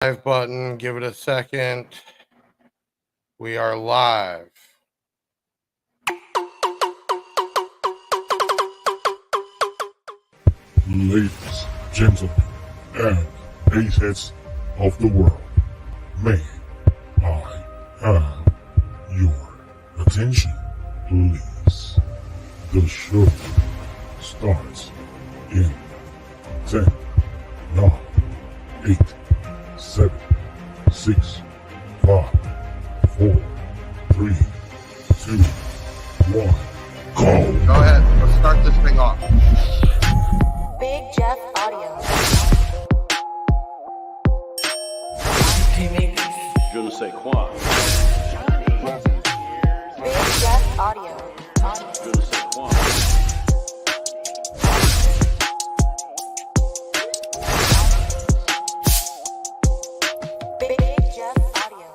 Live button. Give it a second. We are live. Ladies, gentlemen, and baseheads of the world, may I have your attention, please? The show starts in 10, 9, 8, 7, 6, 5, 4, 3, 2, 1, go! Go ahead. Let's start this thing off. Big Jeff Audio. Je ne sais quoi. Big Jeff Audio. Je ne sais quoi. Big Jeff Audio.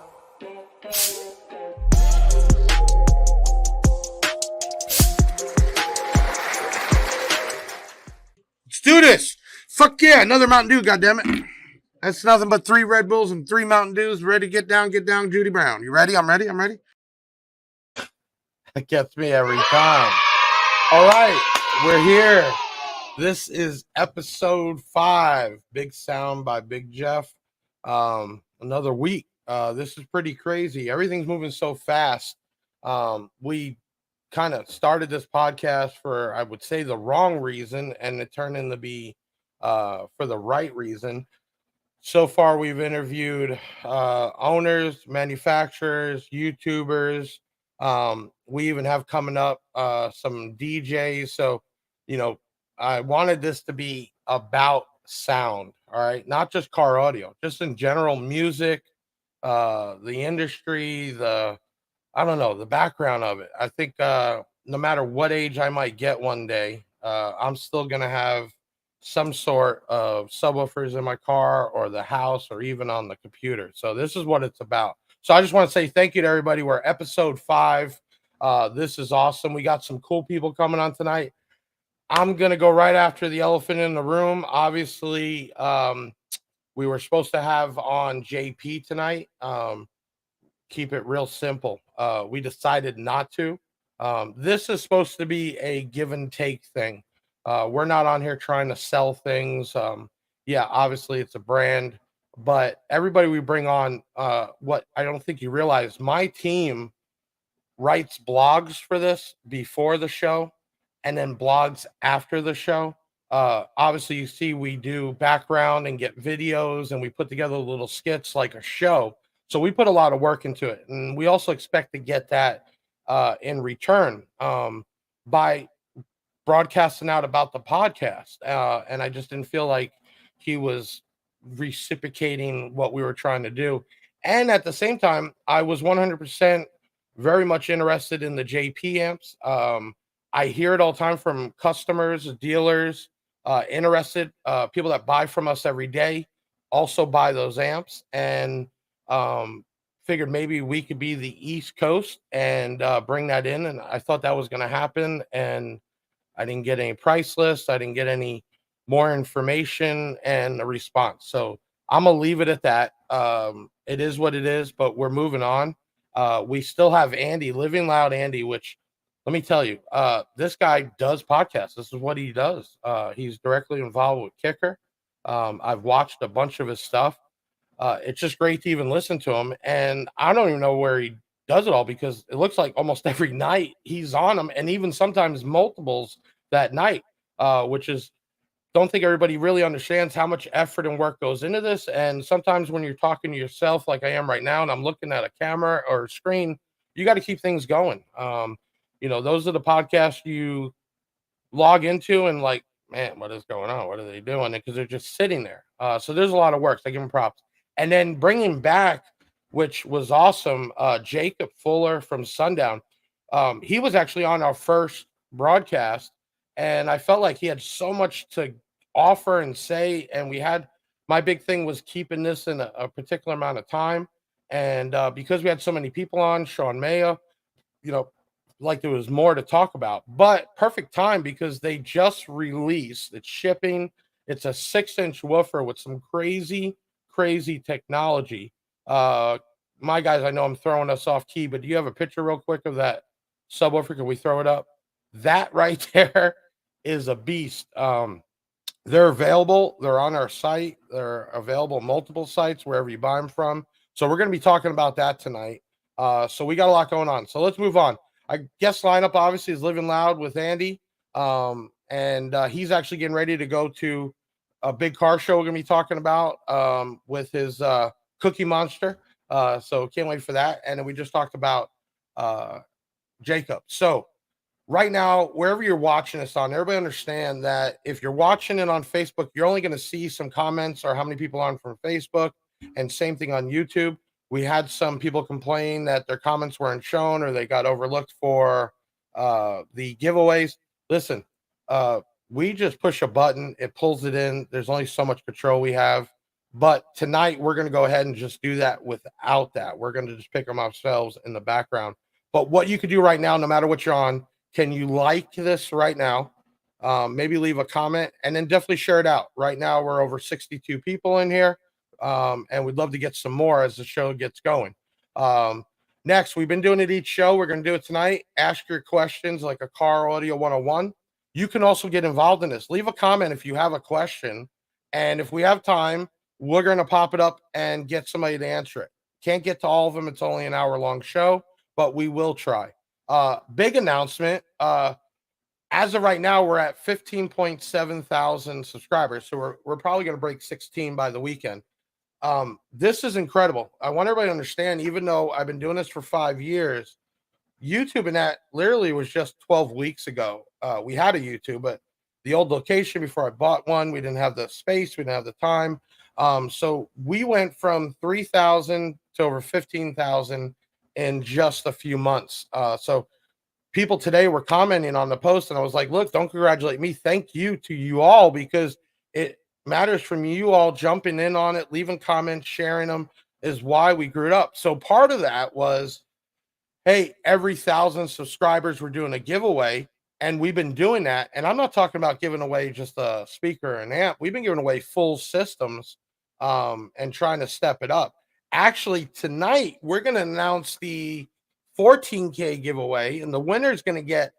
Let's do this. Fuck yeah. Another Mountain Dew, goddammit. That's nothing but 3 Red Bulls and 3 Mountain Dews. Ready to get down, Judy Brown. You ready? I'm ready. That gets me every time. All right. We're here. This is episode 5. Big Sound by Big Jeff. Another week. This is pretty crazy. Everything's moving so fast. We kind of started this podcast for, I would say, the wrong reason, and it turned into be for the right reason. So far, we've interviewed owners, manufacturers, YouTubers. We even have coming up some DJs. So, I wanted this to be about sound, all right? Not just car audio, just in general, music, the industry, the background of it. I think no matter what age I might get one day, I'm still going to have some sort of subwoofers in my car or the house or even on the computer. So this is what it's about. So I just want to say thank you to everybody. We're episode 5. This is awesome. We got some cool people coming on tonight. I'm going to go right after the elephant in the room. Obviously, we were supposed to have on JP tonight. Keep it real simple. We decided not to. This is supposed to be a give and take thing. We're not on here trying to sell things. Obviously it's a brand, but everybody we bring on, what I don't think you realize, my team writes blogs for this before the show and then blogs after the show. Obviously you see we do background and get videos and we put together little skits like a show. So we put a lot of work into it, and we also expect to get that in return by broadcasting out about the podcast. And I just didn't feel like he was reciprocating what we were trying to do. And at the same time, I was 100% very much interested in the JP amps. I hear it all the time from customers, dealers, interested people that buy from us every day also buy those amps, and figured maybe we could be the East Coast and bring that in. And I thought that was going to happen. And I didn't get any price lists. I didn't get any more information and a response. So I'm going to leave it at that. It is what it is, but we're moving on. We still have Andy, Living Loud Andy, which let me tell you, this guy does podcasts. This is what he does. He's directly involved with Kicker. I've watched a bunch of his stuff. It's just great to even listen to him. And I don't even know where he does it all, because it looks like almost every night he's on them, and even sometimes multiples that night, which is, don't think everybody really understands how much effort and work goes into this. And sometimes when you're talking to yourself like I am right now and I'm looking at a camera or a screen, you got to keep things going. Those are the podcasts you log into and like, man, what is going on? What are they doing? Because they're just sitting there. So there's a lot of work. So I give them props. And then bringing back, which was awesome, Jacob Fuller from Sundown. He was actually on our first broadcast, and I felt like he had so much to offer and say. And my big thing was keeping this in a particular amount of time. And because we had so many people on, Sean Maya, like there was more to talk about. But perfect time, because they just released, it's shipping. It's a 6-inch woofer with some crazy crazy technology. My guys, I know I'm throwing us off key, but do you have a picture real quick of that subwoofer? Can we throw it up? That right there is a beast. They're available. They're on our site. They're available multiple sites wherever you buy them from. So we're going to be talking about that tonight. So we got a lot going on. So let's move on. Our guest lineup obviously is Living Loud with Andy, and he's actually getting ready to go to a big car show. We're going to be talking about with his Cookie Monster. So can't wait for that. And then we just talked about Jacob. So right now, wherever you're watching this on, everybody understand that if you're watching it on Facebook, you're only going to see some comments or how many people are on from Facebook, and same thing on YouTube. We had some people complain that their comments weren't shown or they got overlooked for the giveaways. Listen, we just push a button, it pulls it in. There's only so much control we have. But tonight, we're going to go ahead and just do that without that. We're going to just pick them ourselves in the background. But what you could do right now, no matter what you're on, can you like this right now? Maybe leave a comment and then definitely share it out. Right now, we're over 62 people in here, and we'd love to get some more as the show gets going. Next, we've been doing it each show. We're going to do it tonight. Ask your questions like a car audio 101. You can also get involved in this. Leave a comment if you have a question. And if we have time, we're going to pop it up and get somebody to answer it. Can't get to all of them. It's only an hour-long show, but we will try. Big announcement. As of right now, we're at 15.7 thousand subscribers. So we're probably going to break 16 by the weekend. This is incredible. I want everybody to understand, even though I've been doing this for 5 years, YouTube and that literally was just 12 weeks ago. We had a YouTube, but the old location before I bought one, we didn't have the space, we didn't have the time. So we went from 3,000 to over 15,000 in just a few months. So people today were commenting on the post, and I was like, look, don't congratulate me. Thank you to you all, because it matters from you all jumping in on it, leaving comments, sharing them is why we grew it up. So part of that was, hey, every 1,000 subscribers, we're doing a giveaway. And we've been doing that. And I'm not talking about giving away just a speaker and amp. We've been giving away full systems and trying to step it up. Actually, tonight, we're going to announce the 14K giveaway. And the winner is going to get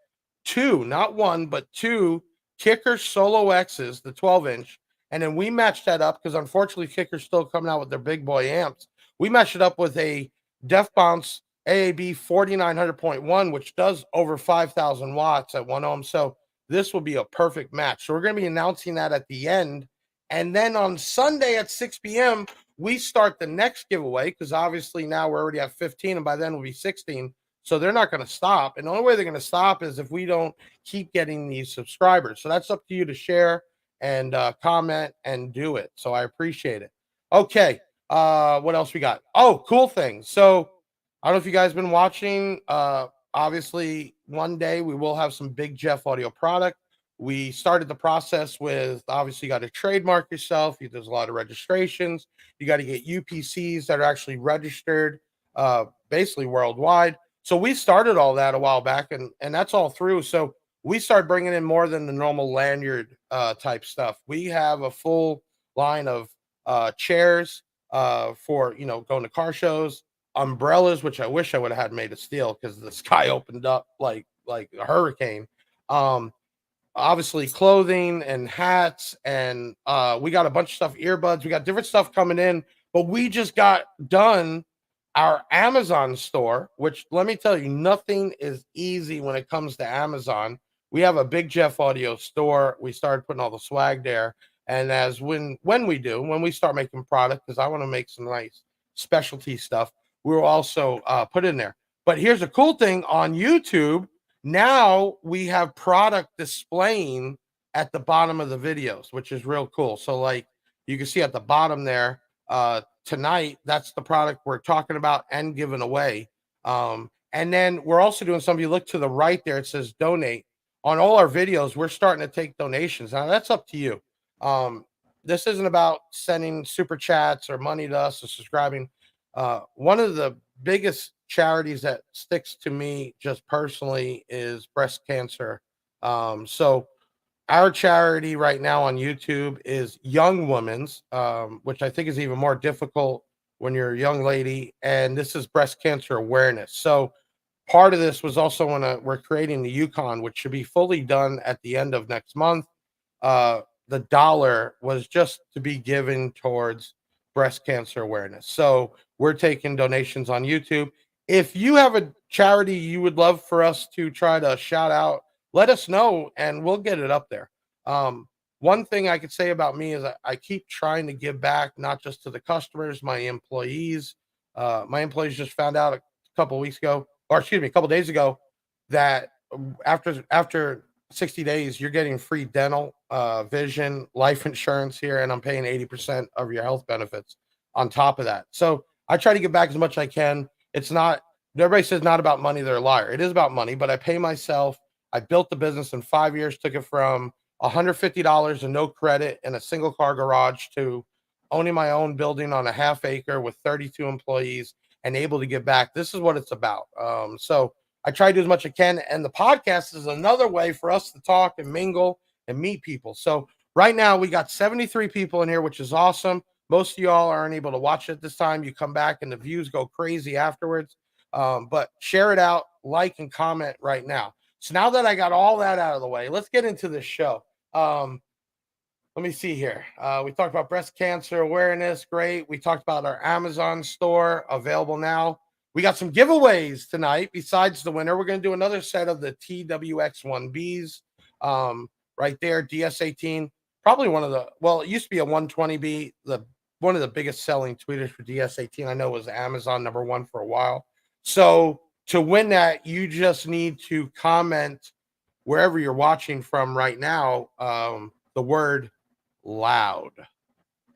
2, not 1, but 2 Kicker Solo X's, the 12-inch. And then we matched that up because, unfortunately, Kicker's still coming out with their big boy amps. We matched it up with a Def Bounce AAB 4900.1, which does over 5,000 watts at 1 ohm. So this will be a perfect match. So we're going to be announcing that at the end. And then on Sunday at 6 p.m., we start the next giveaway, because obviously now we're already at 15, and by then we'll be 16. So they're not going to stop. And the only way they're going to stop is if we don't keep getting these subscribers. So that's up to you to share and comment and do it. So I appreciate it. Okay. What else we got? Oh, cool thing. So I don't know if you guys have been watching. Obviously, one day we will have some Big Jeff audio product. We started the process with, obviously, you got to trademark yourself. There's a lot of registrations. You got to get UPCs that are actually registered basically worldwide. So we started all that a while back, and that's all through. So we started bringing in more than the normal lanyard type stuff. We have a full line of chairs for, going to car shows, umbrellas, which I wish I would have had made of steel because the sky opened up like a hurricane. Obviously clothing and hats, and we got a bunch of stuff, earbuds, we got different stuff coming in, but we just got done our Amazon store, which, let me tell you, nothing is easy when it comes to Amazon. We have a Big Jeff audio store. We started putting all the swag there. And as when we start making product, because I want to make some nice specialty stuff, we will also put in there. But here's a cool thing on YouTube. Now we have product displaying at the bottom of the videos, which is real cool. So like you can see at the bottom there, tonight, that's the product we're talking about and giving away. And then we're also doing something. You look to the right there, it says donate. On all our videos, we're starting to take donations. Now that's up to you. This isn't about sending super chats or money to us or subscribing. One of the biggest charities that sticks to me just personally is breast cancer. So our charity right now on YouTube is Young Women's, which I think is even more difficult when you're a young lady. And this is breast cancer awareness. So part of this was also when we're creating the Yukon, which should be fully done at the end of next month. The dollar was just to be given towards breast cancer awareness. So we're taking donations on YouTube. If you have a charity you would love for us to try to shout out, let us know and we'll get it up there. One thing I could say about me is I keep trying to give back, not just to the customers, my employees. My employees just found out a couple weeks ago, or excuse me, a couple days ago, that after 60 days, you're getting free dental, vision, life insurance here, and I'm paying 80% of your health benefits on top of that. So I try to give back as much as I can. It's not, everybody says not about money, they're a liar. It is about money, but I pay myself. I built the business in 5 years, took it from $150 and no credit in a single car garage to owning my own building on a half acre with 32 employees and able to give back. This is what it's about. So I try to do as much as I can. And the podcast is another way for us to talk and mingle and meet people. So right now we got 73 people in here, which is awesome. Most of y'all aren't able to watch it this time. You come back and the views go crazy afterwards. But share it out, like and comment right now. So now that I got all that out of the way, let's get into this show. Let me see here. We talked about breast cancer awareness. Great. We talked about our Amazon store available now. We got some giveaways tonight. Besides the winner, we're going to do another set of the TWX1Bs right there. DS18, probably one of the, well, it used to be a 120B. One of the biggest selling tweeters for DS18, I know, was Amazon #1 for a while. So to win that, you just need to comment wherever you're watching from right now, the word loud.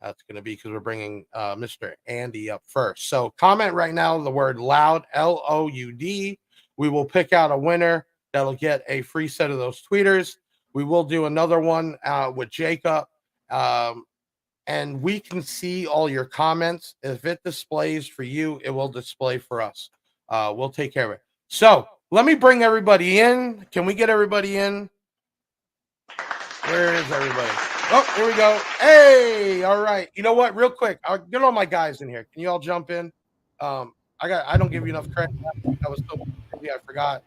That's going to be because we're bringing Mr. Andy up first. So comment right now the word loud, LOUD. We will pick out a winner that'll get a free set of those tweeters. We will do another one with Jacob. And we can see all your comments. If it displays for you, it will display for us. We'll take care of it. So let me bring everybody in. Can we get everybody in? Where is everybody? Oh, here we go. Hey, all right. You know what? Real quick, I'll get all my guys in here. Can you all jump in? I don't give you enough credit. That was so busy, I forgot.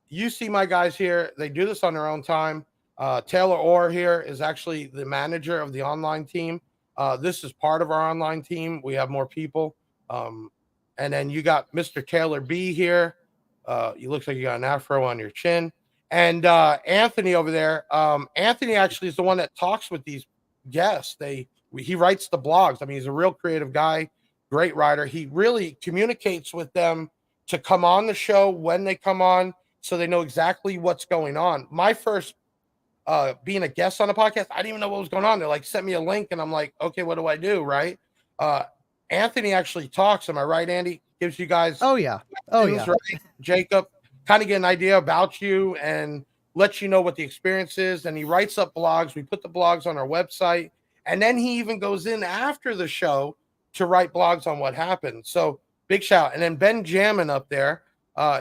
You see my guys here. They do this on their own time. Taylor Orr here is actually the manager of the online team. This is part of our online team. We have more people. And then you got Mr. Taylor B here. You look like you got an afro on your chin. And Anthony over there. Anthony actually is the one that talks with these guests. He writes the blogs. I mean, he's a real creative guy, great writer. He really communicates with them to come on the show when they come on, so they know exactly what's going on. My first being a guest on a podcast, I didn't even know what was going on. They like sent me a link, and I'm like, okay, what do I do? Right? Anthony actually talks. Am I right, Andy? Gives you guys. Oh yeah. Oh yeah. Right? Jacob kind of get an idea about you and let you know what the experience is. And he writes up blogs. We put the blogs on our website, and then he even goes in after the show to write blogs on what happened. So big shout. And then Ben Jammin up there.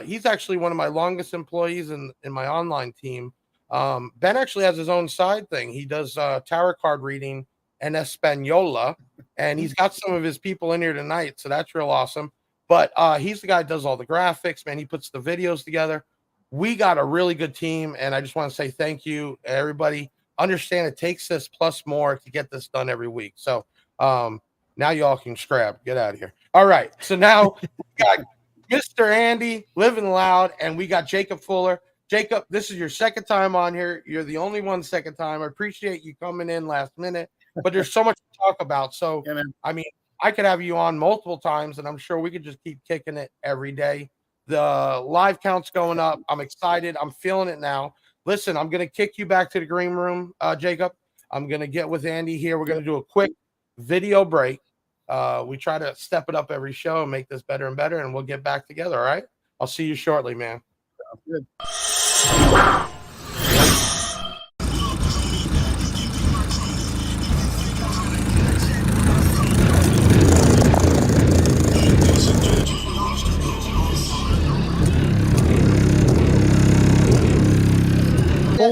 He's actually one of my longest employees in my online team. Ben actually has his own side thing. He does tarot card reading in Española, and he's got some of his people in here tonight, so that's real awesome. But he's the guy that does all the graphics, man. He puts the videos together. We got a really good team, and I just want to say thank you, everybody. Understand it takes this plus more to get this done every week. So now y'all can scrap. Get out of here. All right, so now we got Mr. Andy, Living Loud, and we got Jacob Fuller. Jacob, this is your second time on here. You're the only one second time. I appreciate you coming in last minute, but there's so much to talk about. So, yeah, I mean, I could have you on multiple times, and I'm sure we could just keep kicking it every day. The live count's going up. I'm excited. I'm feeling it now. Listen, I'm going to kick you back to the green room, Jacob. I'm going to get with Andy here. We're going to do a quick video break. We try to step it up every show and make this better and better, and we'll get back together, all right? I'll see you shortly, man. Sounds good.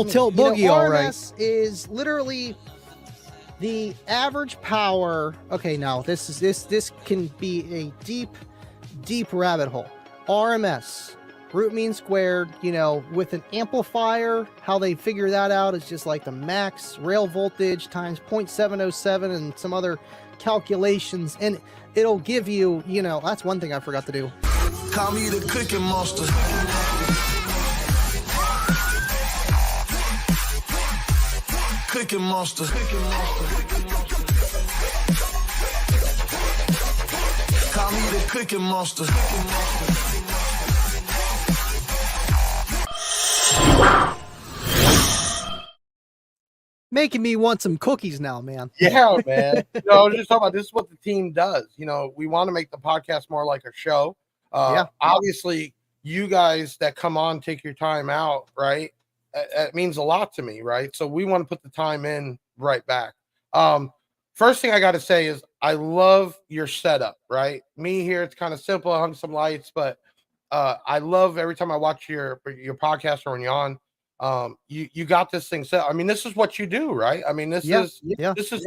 full tilt You know, boogie, all right. RMS is literally the average power. Okay, now this can be a deep rabbit hole. RMS, root mean squared, you know, with an amplifier, how they figure that out is just like the max rail voltage times 0.707 and some other calculations, and it'll give you, you know, that's one thing I forgot to do. Call me the cooking monster. Cooking monster. Call me the cooking monster. Making me want some cookies now, man. Yeah, man. I was just talking about this is what the team does. You know, we want to make the podcast more like a show. Obviously, you guys that come on take your time out, right? It means a lot to me, right? So we want to put the time in right back. First thing I got to say is I love your setup, right? Me here, it's kind of simple. I hung some lights, but I love every time I watch your podcast or when you're on. You got this thing set. I mean, this is what you do, right? I mean, this is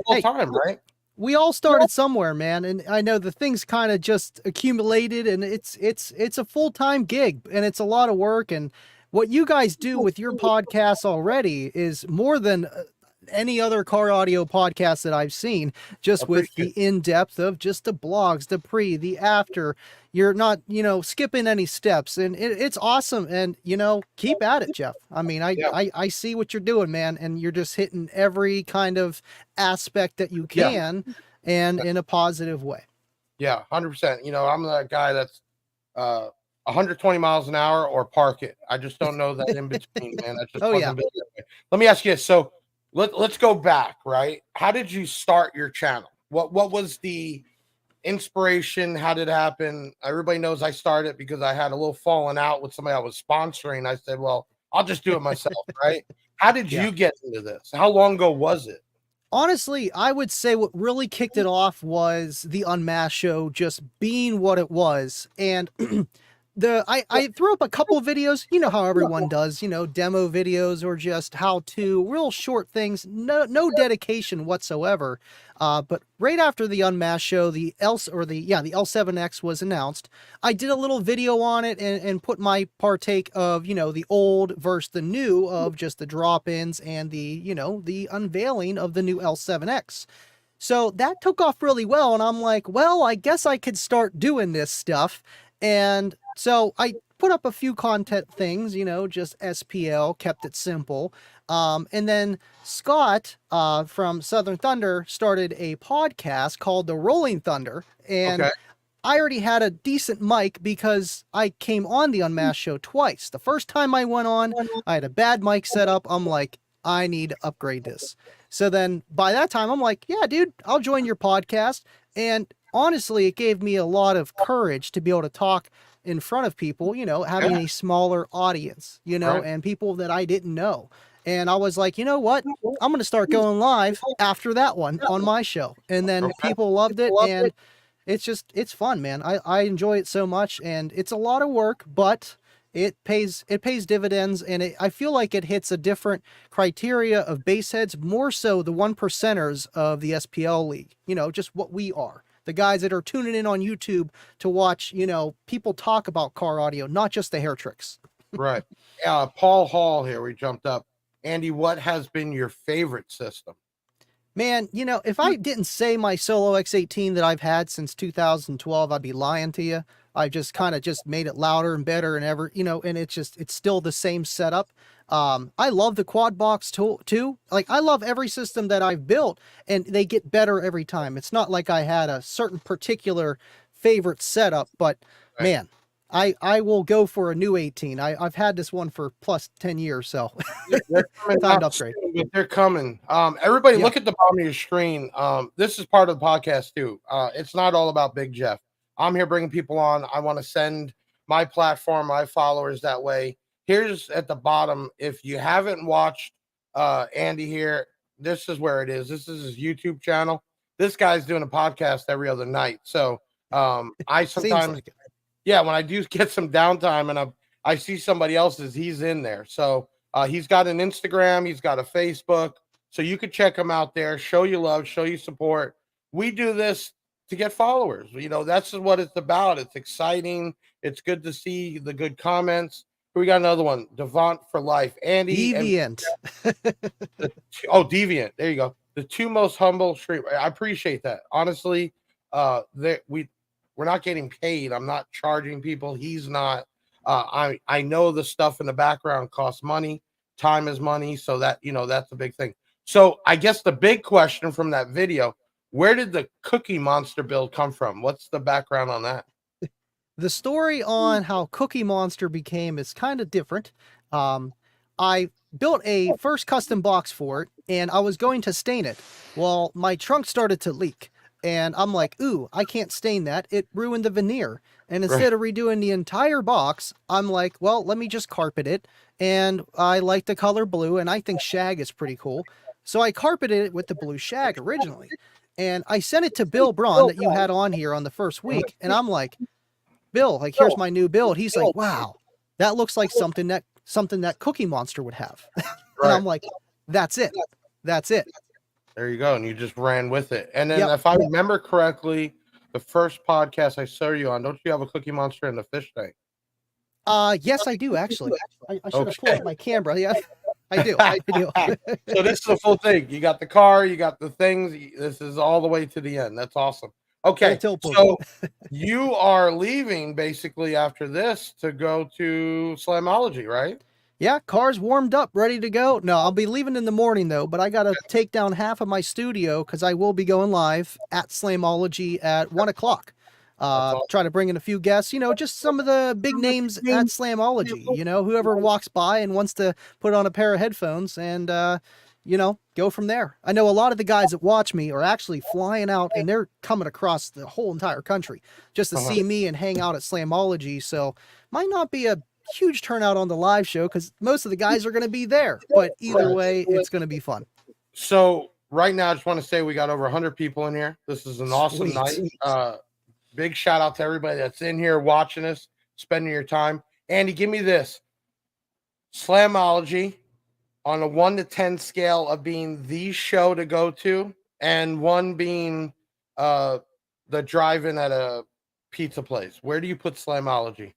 full time, right? We all started somewhere, man, and I know the things kind of just accumulated, and it's a full-time gig, and it's a lot of work. And what you guys do with your podcast already is more than any other car audio podcast that I've seen, just with the in-depth of just the blogs, the pre, the after. You're not, you know, skipping any steps, and it's awesome. And, you know, keep at it, Jeff. I mean, I see what you're doing, man, and you're just hitting every kind of aspect that you can, and in a positive way. Yeah, 100%. You know, I'm the guy that's 120 miles an hour or park it. I just don't know that in between, man. That's just Let me ask you this. So let's go back, right? How did you start your channel? What was the inspiration? How did it happen? Everybody knows I started because I had a little falling out with somebody I was sponsoring. I said, well, I'll just do it myself, right? How did you get into this? How long ago was it? Honestly, I would say what really kicked it off was the Unmasked show just being what it was. And I threw up a couple of videos, you know how everyone does, you know, demo videos or just how to, real short things, no dedication whatsoever. But right after the Unmasked show, the L7X was announced. I did a little video on it and put my partake of, you know, the old versus the new of just the drop-ins and the, you know, the unveiling of the new L7X. So that took off really well. And I'm like, well, I guess I could start doing this stuff. And so I put up a few content things, you know, just SPL, kept it simple. And then Scott from Southern Thunder started a podcast called The Rolling Thunder. And I already had a decent mic because I came on the Unmasked show twice. The first time I went on, I had a bad mic set up. I'm like, I need to upgrade this. So then by that time, I'm like, yeah, dude, I'll join your podcast. And honestly, it gave me a lot of courage to be able to talk in front of people, you know, having a smaller audience, you know, and people that I didn't know. And I was like, you know what? I'm going to start going live after that one on my show. And then people loved it. And it's fun, man. I enjoy it so much, and it's a lot of work, but it pays dividends. And I feel like it hits a different criteria of base heads, more so the 1%ers of the SPL league, you know, just what we are. The guys that are tuning in on YouTube to watch, you know, people talk about car audio, not just the hair tricks. Right. Paul Hall here. We jumped up. Andy, what has been your favorite system? Man, you know, if I didn't say my Solo X18 that I've had since 2012, I'd be lying to you. I've just kind of just made it louder and better and ever, you know, and it's still the same setup. I love the quad box too. Like, I love every system that I've built, and they get better every time. It's not like I had a certain particular favorite setup, but man, I will go for a new 18. I've had this one for plus 10 years, so time to upgrade. But they're coming. Everybody look at the bottom of your screen. This is part of the podcast too. It's not all about Big Jeff. I'm here bringing people on. I want to send my platform, my followers that way. Here's at the bottom. If you haven't watched Andy here, this is where it is. This is his YouTube channel. This guy's doing a podcast every other night. So I sometimes, when I do get some downtime and I see somebody else's, he's in there. So He's got an Instagram, he's got a Facebook, so you could check him out there. Show you love, show you support. We do this to get followers. That's what it's about. It's exciting. It's good to see the good comments. We got another one, Devont for life. Andy and Deviant. Deviant. There you go. The two most humble street. I appreciate that. Honestly, we're not getting paid. I'm not charging people. He's not. I know the stuff in the background costs money. Time is money, so that's a big thing. So I guess the big question from that video: where did the Cookie Monster build come from? What's the background on that? The story on how Cookie Monster became is kind of different. I built a first custom box for it, and I was going to stain it. Well, my trunk started to leak, and I'm like, ooh, I can't stain that. It ruined the veneer. And instead of redoing the entire box, I'm like, well, let me just carpet it. And I like the color blue, and I think shag is pretty cool. So I carpeted it with the blue shag originally. And I sent it to Bill Braun that you had on here on the first week, and I'm like, Bill, like, here's my new build. He's like, wow, that looks like something that Cookie Monster would have. And I'm like, that's it. That's it. There you go. And you just ran with it. And then if I remember correctly, the first podcast I saw you on, don't you have a Cookie Monster in the fish tank? Yes, I do, actually. I should have pulled up my camera. Yeah, I do. I do. So this is the full thing. You got the car, you got the things. This is all the way to the end. That's awesome. Okay, so you are leaving basically after this to go to Slamology, right? Yeah, car's warmed up, ready to go. No, I'll be leaving in the morning, though, but I got to take down half of my studio because I will be going live at Slamology at 1 o'clock. Try to bring in a few guests, just some of the big names at Slamology, whoever walks by and wants to put on a pair of headphones and, go from there. I know a lot of the guys that watch me are actually flying out, and they're coming across the whole entire country just to see me and hang out at Slamology. So might not be a huge turnout on the live show because most of the guys are going to be there, but either way, it's going to be fun. So right now, I just want to say we got over 100 people in here. This is an awesome night. Big shout out to everybody that's in here watching us, spending your time. Andy, give me this. Slamology on a 1 to 10 scale of being the show to go to, and 1 being the drive-in at a pizza place. Where do you put Slamology?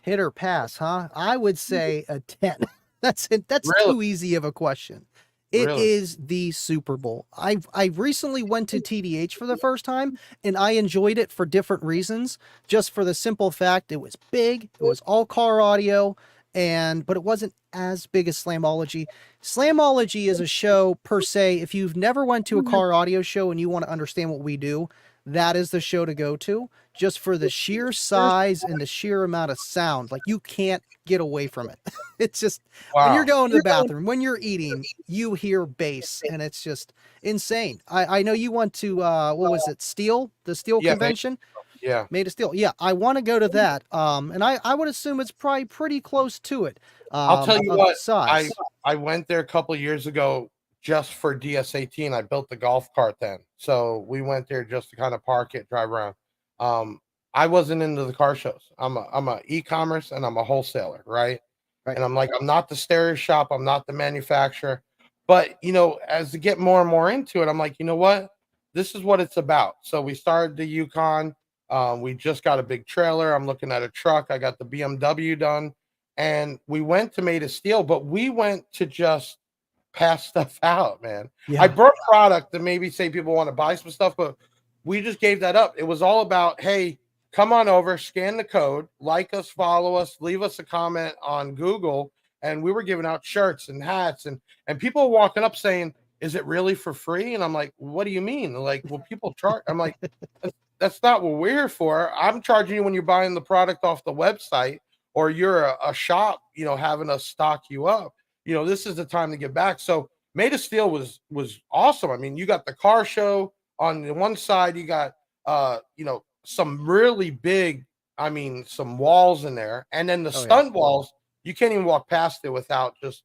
Hit or pass, huh? I would say a 10. That's it. That's too easy of a question. It is the Super Bowl. I recently went to TDH for the first time, and I enjoyed it for different reasons. Just for the simple fact it was big, it was all car audio, but it wasn't as big as Slamology. Slamology is a show per se. If you've never went to a car audio show and you want to understand what we do, that is the show to go to, just for the sheer size and the sheer amount of sound. Like, you can't get away from it. It's just, when you're going to the bathroom, when you're eating, you hear bass, and it's just insane. I know you went to, what was it, the Steel convention? Made of Steel. Yeah, I want to go to that. And I would assume it's probably pretty close to it. I'll tell you what, I went there a couple of years ago just for DS18. I built the golf cart then. So we went there just to kind of park it, drive around. I wasn't into the car shows. I'm a e-commerce and I'm a wholesaler, right? And I'm like, I'm not the stereo shop, I'm not the manufacturer. But as to get more and more into it, I'm like, you know what? This is what it's about. So we started the Yukon. We just got a big trailer. I'm looking at a truck. I got the BMW done. And we went to Made of Steel, but we went to just pass stuff out, man. I brought product to maybe say people want to buy some stuff, but we just gave that up. It was all about, hey, come on over, scan the code, like us, follow us, leave us a comment on Google. And we were giving out shirts and hats, and people were walking up saying, is it really for free? And I'm like, what do you mean? Like, well, people charge. I'm like, that's not what we're here for. I'm charging you when you're buying the product off the website, or you're a shop, having us stock you up. This is the time to get back. So Made of Steel was awesome. I mean, you got the car show on the one side, you got some really big, some walls in there, and then the stunt walls, you can't even walk past it without just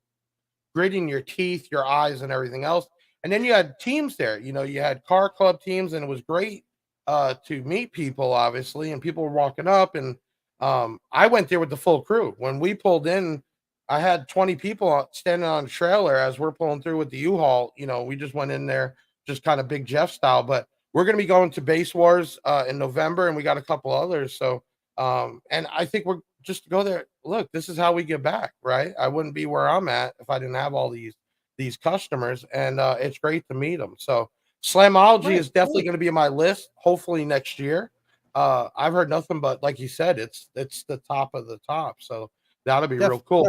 gritting your teeth, your eyes, and everything else. And then you had teams there. You had car club teams, and it was great to meet people, obviously, and people were walking up. And I went there with the full crew. When we pulled in, I had 20 people standing on a trailer as we're pulling through with the U-Haul. We just went in there, just kind of Big Jeff style. But we're going to be going to Base Wars in November, and we got a couple others. So, and I think we're just to go there. Look, this is how we get back, right? I wouldn't be where I'm at if I didn't have all these customers, and it's great to meet them. So, Slamology is definitely going to be on my list. Hopefully next year. I've heard nothing but, like you said, it's the top of the top. So that'll be real cool.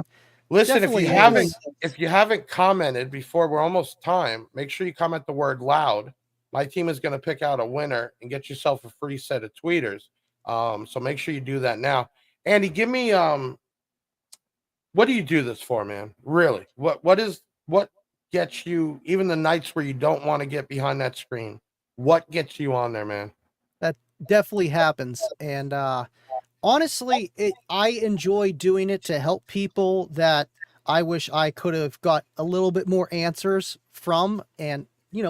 Listen, if you haven't commented before, we're almost time. Make sure you comment the word loud. My team is going to pick out a winner and get yourself a free set of tweeters. So make sure you do that now. Andy, give me what do you do this for, man? Really? What gets you, even the nights where you don't want to get behind that screen? What gets you on there, man? That definitely happens. And honestly, I enjoy doing it to help people that I wish I could have got a little bit more answers from, and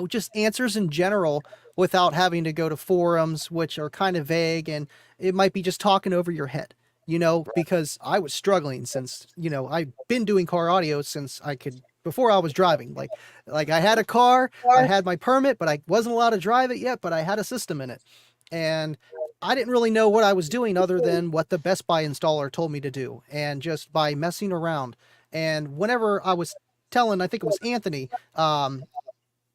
just answers in general without having to go to forums, which are kind of vague, and it might be just talking over your head, because I was struggling since, I've been doing car audio since before I was driving. Like I had a car, I had my permit, but I wasn't allowed to drive it yet, but I had a system in it. And I didn't really know what I was doing other than what the Best Buy installer told me to do, and just by messing around. And whenever I was telling, I think it was Anthony,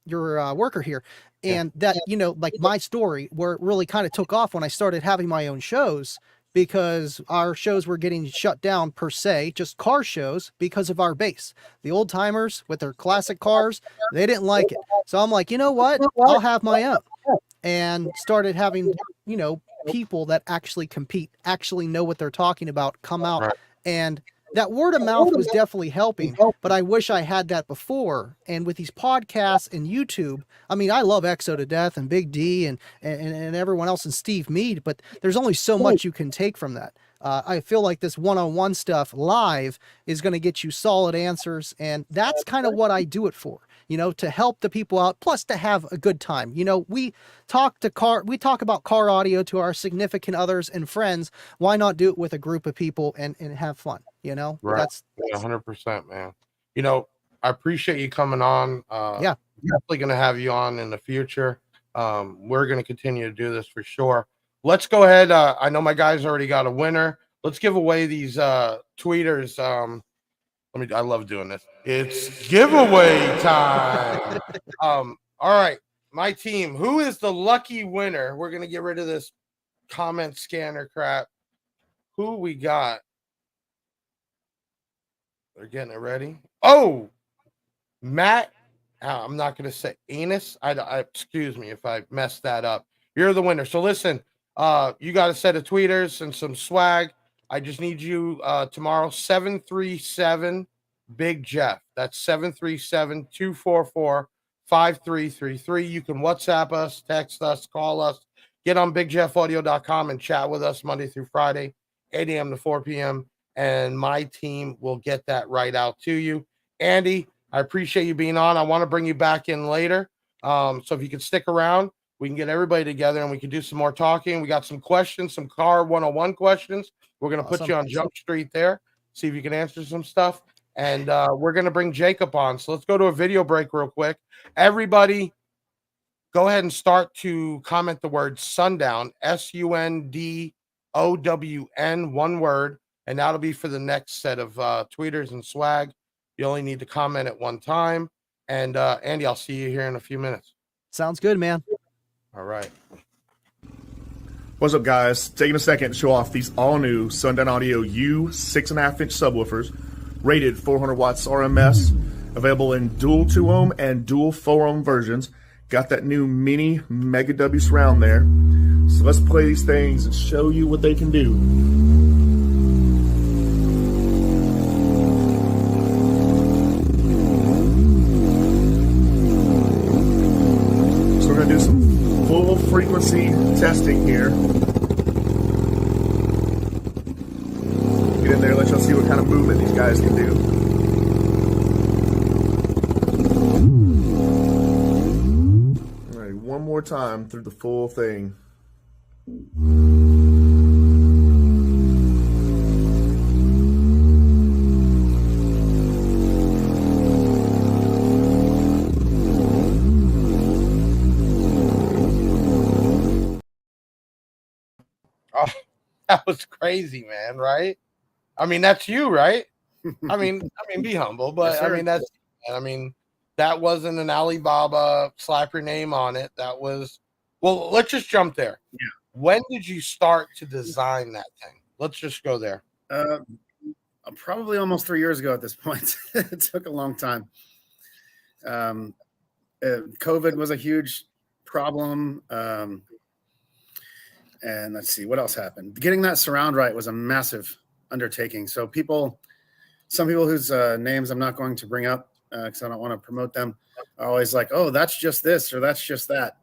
your worker here, and that, like my story where it really kind of took off when I started having my own shows, because our shows were getting shut down per se, just car shows, because of our base. The old timers with their classic cars, they didn't like it. So I'm like, you know what? I'll have my own. And started having, people that actually compete, actually know what they're talking about, come out. Right. And that word of mouth was definitely helping, but I wish I had that before. And with these podcasts and YouTube, I mean, I love EXO to death, and Big D and everyone else, and Steve Mead, but there's only so much you can take from that. I feel like this one-on-one stuff live is going to get you solid answers, and that's kind of what I do it for, to help the people out, plus to have a good time. We talk about car audio to our significant others and friends. Why not do it with a group of people and have fun? Right. That's 100%, man. I appreciate you coming on. Yeah, definitely going to have you on in the future. We're going to continue to do this for sure. Let's go ahead. I know my guys already got a winner. Let's give away these tweeters. I love doing this. It's giveaway time. All right, my team. Who is the lucky winner? We're gonna get rid of this comment scanner crap. Who we got? They're getting it ready. Oh, Matt. I'm not gonna say anus. I excuse me if I messed that up. You're the winner. So listen. You got a set of tweeters and some swag. I just need you tomorrow, 737 Big Jeff. That's 737-244-5333. You can WhatsApp us, text us, call us, get on bigjeffaudio.com and chat with us Monday through Friday, 8 a.m. to 4 p.m. And my team will get that right out to you. Andy, I appreciate you being on. I want to bring you back in later. So if you could stick around, we can get everybody together and we can do some more talking. We got some questions, some car 101 questions. We're going to put you on Jump Street there, see if you can answer some stuff. And we're going to bring Jacob on. So let's go to a video break real quick. Everybody, go ahead and start to comment the word Sundown, SUNDOWN, one word. And that'll be for the next set of tweeters and swag. You only need to comment at one time. And Andy, I'll see you here in a few minutes. Sounds good, man. All right. What's up, guys? Taking a second to show off these all-new Sundown Audio U 6.5-inch subwoofers, rated 400 watts RMS, available in dual 2-ohm and dual 4-ohm versions. Got that new mini Mega W surround there. So let's play these things and show you what they can do. So we're going to do some full frequency testing here. Get in there, let y'all see what kind of movement these guys can do. All right, one more time through the full thing. Oh, that was crazy, man. Right? I mean, that's you, right? Be humble, but Yes, I sir. mean, that's. I mean, that wasn't an Alibaba slap your name on it. That was. Well, let's just jump there. Yeah. When did you start to design that thing? Let's just go there. Probably almost 3 years ago at this point. It took a long time. COVID was a huge problem. And let's see what else happened. Getting that surround right was a massive undertaking. So some people whose names I'm not going to bring up because I don't want to promote them, are always like, "Oh, that's just this or that's just that."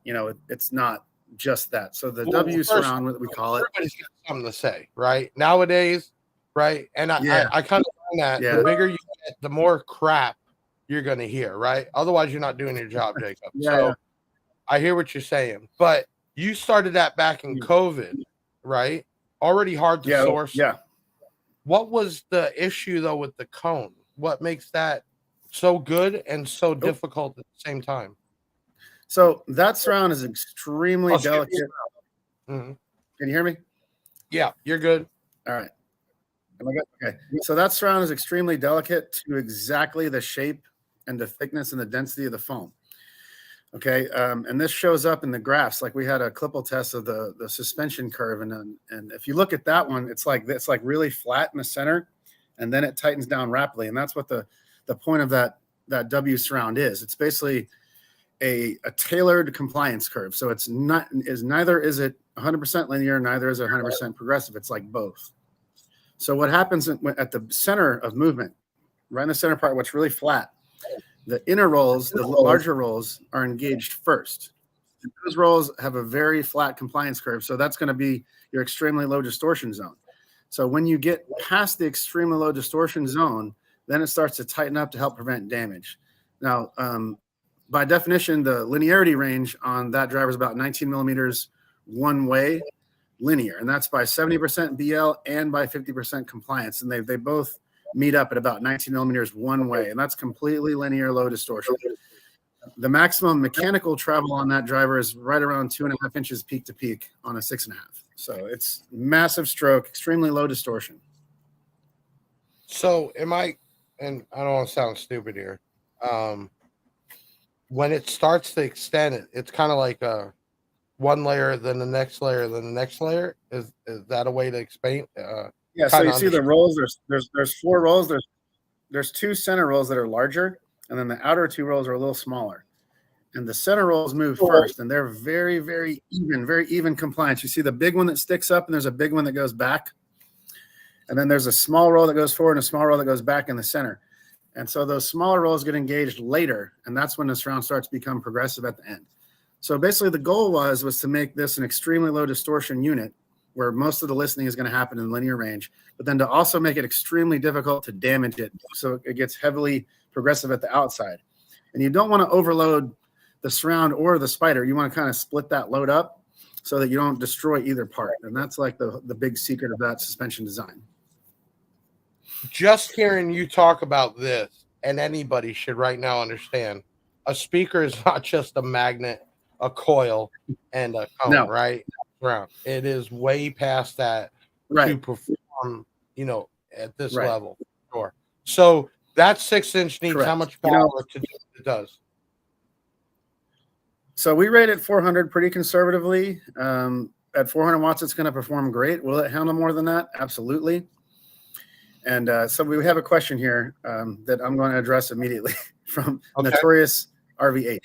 It's not just that. So the W surround, what we call it. Everybody's got something to say, right? Nowadays, right? And I kind of find that the bigger you get, the more crap you're going to hear, right? Otherwise, you're not doing your job, Jacob. So I hear what you're saying, but you started that back in COVID, right? Already hard to source. Yeah. What was the issue though with the cone? What makes that so good and so difficult at the same time? So that surround is extremely delicate. Mm-hmm. Can you hear me? Yeah, you're good. All right. Okay. So that surround is extremely delicate to exactly the shape and the thickness and the density of the foam. Okay. And this shows up in the graphs. Like we had a Klippel test of the suspension curve. And if you look at that one, it's like really flat in the center and then it tightens down rapidly. And that's what the point of that W surround is. It's basically a tailored compliance curve. So it's neither is it 100% linear, neither is it 100% progressive. It's like both. So what happens at the center of movement, right in the center part, what's really flat, the inner rolls, the larger rolls, are engaged first. And those rolls have a very flat compliance curve. So that's going to be your extremely low distortion zone. So when you get past the extremely low distortion zone, then it starts to tighten up to help prevent damage. Now, by definition, the linearity range on that driver is about 19 millimeters one way linear, and that's by 70% BL and by 50% compliance. And they both meet up at about 19 millimeters one way, and that's completely linear low distortion. The maximum mechanical travel on that driver is right around 2.5 inches peak to peak on a 6.5. So it's massive stroke, extremely low distortion. So and I don't want to sound stupid here. When it starts to extend, it's kind of like one layer, then the next layer, then the next layer. Is that a way to explain? Yeah. So you see the rolls. There's 4 rolls. There's 2 center rolls that are larger, and then the outer 2 rolls are a little smaller. And the center rolls move first, and they're very, very even compliance. You see the big one that sticks up, and there's a big one that goes back. And then there's a small roll that goes forward and a small roll that goes back in the center. And so those smaller rolls get engaged later, and that's when the surround starts to become progressive at the end. So basically the goal was to make this an extremely low distortion unit where most of the listening is going to happen in linear range, but then to also make it extremely difficult to damage it so it gets heavily progressive at the outside. And you don't want to overload the surround or the spider. You want to kind of split that load up so that you don't destroy either part. And that's like the big secret of that suspension design. Just hearing you talk about this, and anybody should right now understand, a speaker is not just a magnet, a coil, and a cone, right? It is way past that to perform, at this level. Sure. So that 6-inch needs how much power to do what it does? So we rate it 400 pretty conservatively. At 400 watts, it's going to perform great. Will it handle more than that? Absolutely. And so we have a question here that I'm going to address immediately from Notorious RVH.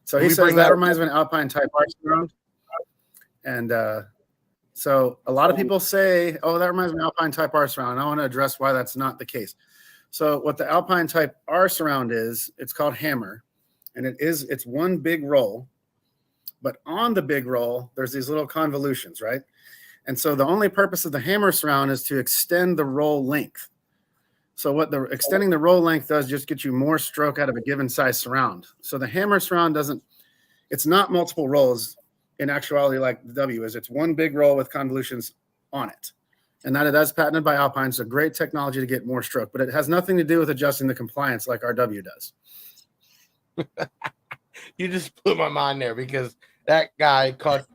So he says that reminds me of an Alpine Type R surround. And so a lot of people say, oh, that reminds me of an Alpine Type R surround. And I want to address why that's not the case. So what the Alpine Type R surround is, it's called Hammer. And it's one big roll. But on the big roll, there's these little convolutions, right? And so the only purpose of the Hammer surround is to extend the roll length. So what extending the roll length does just get you more stroke out of a given size surround. So the Hammer surround it's not multiple rolls in actuality like the W is. It's one big roll with convolutions on it. And that's patented by Alpine. It's a great technology to get more stroke, but it has nothing to do with adjusting the compliance like our W does. You just blew my mind there because that guy caught,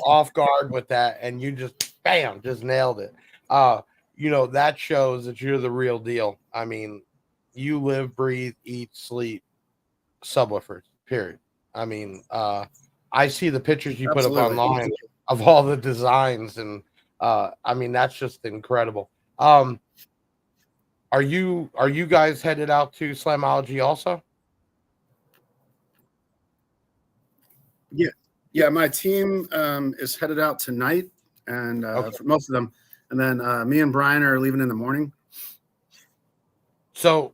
off guard with that, and you just bam, just nailed it. That shows that you're the real deal. I mean, you live, breathe, eat, sleep subwoofers, period. I mean, I see the pictures you put up Absolutely. online of all the designs, and I mean, that's just incredible. Are you guys headed out to Slamology also? Yeah, my team is headed out tonight, and Okay. for most of them, and then me and Brian are leaving in the morning. So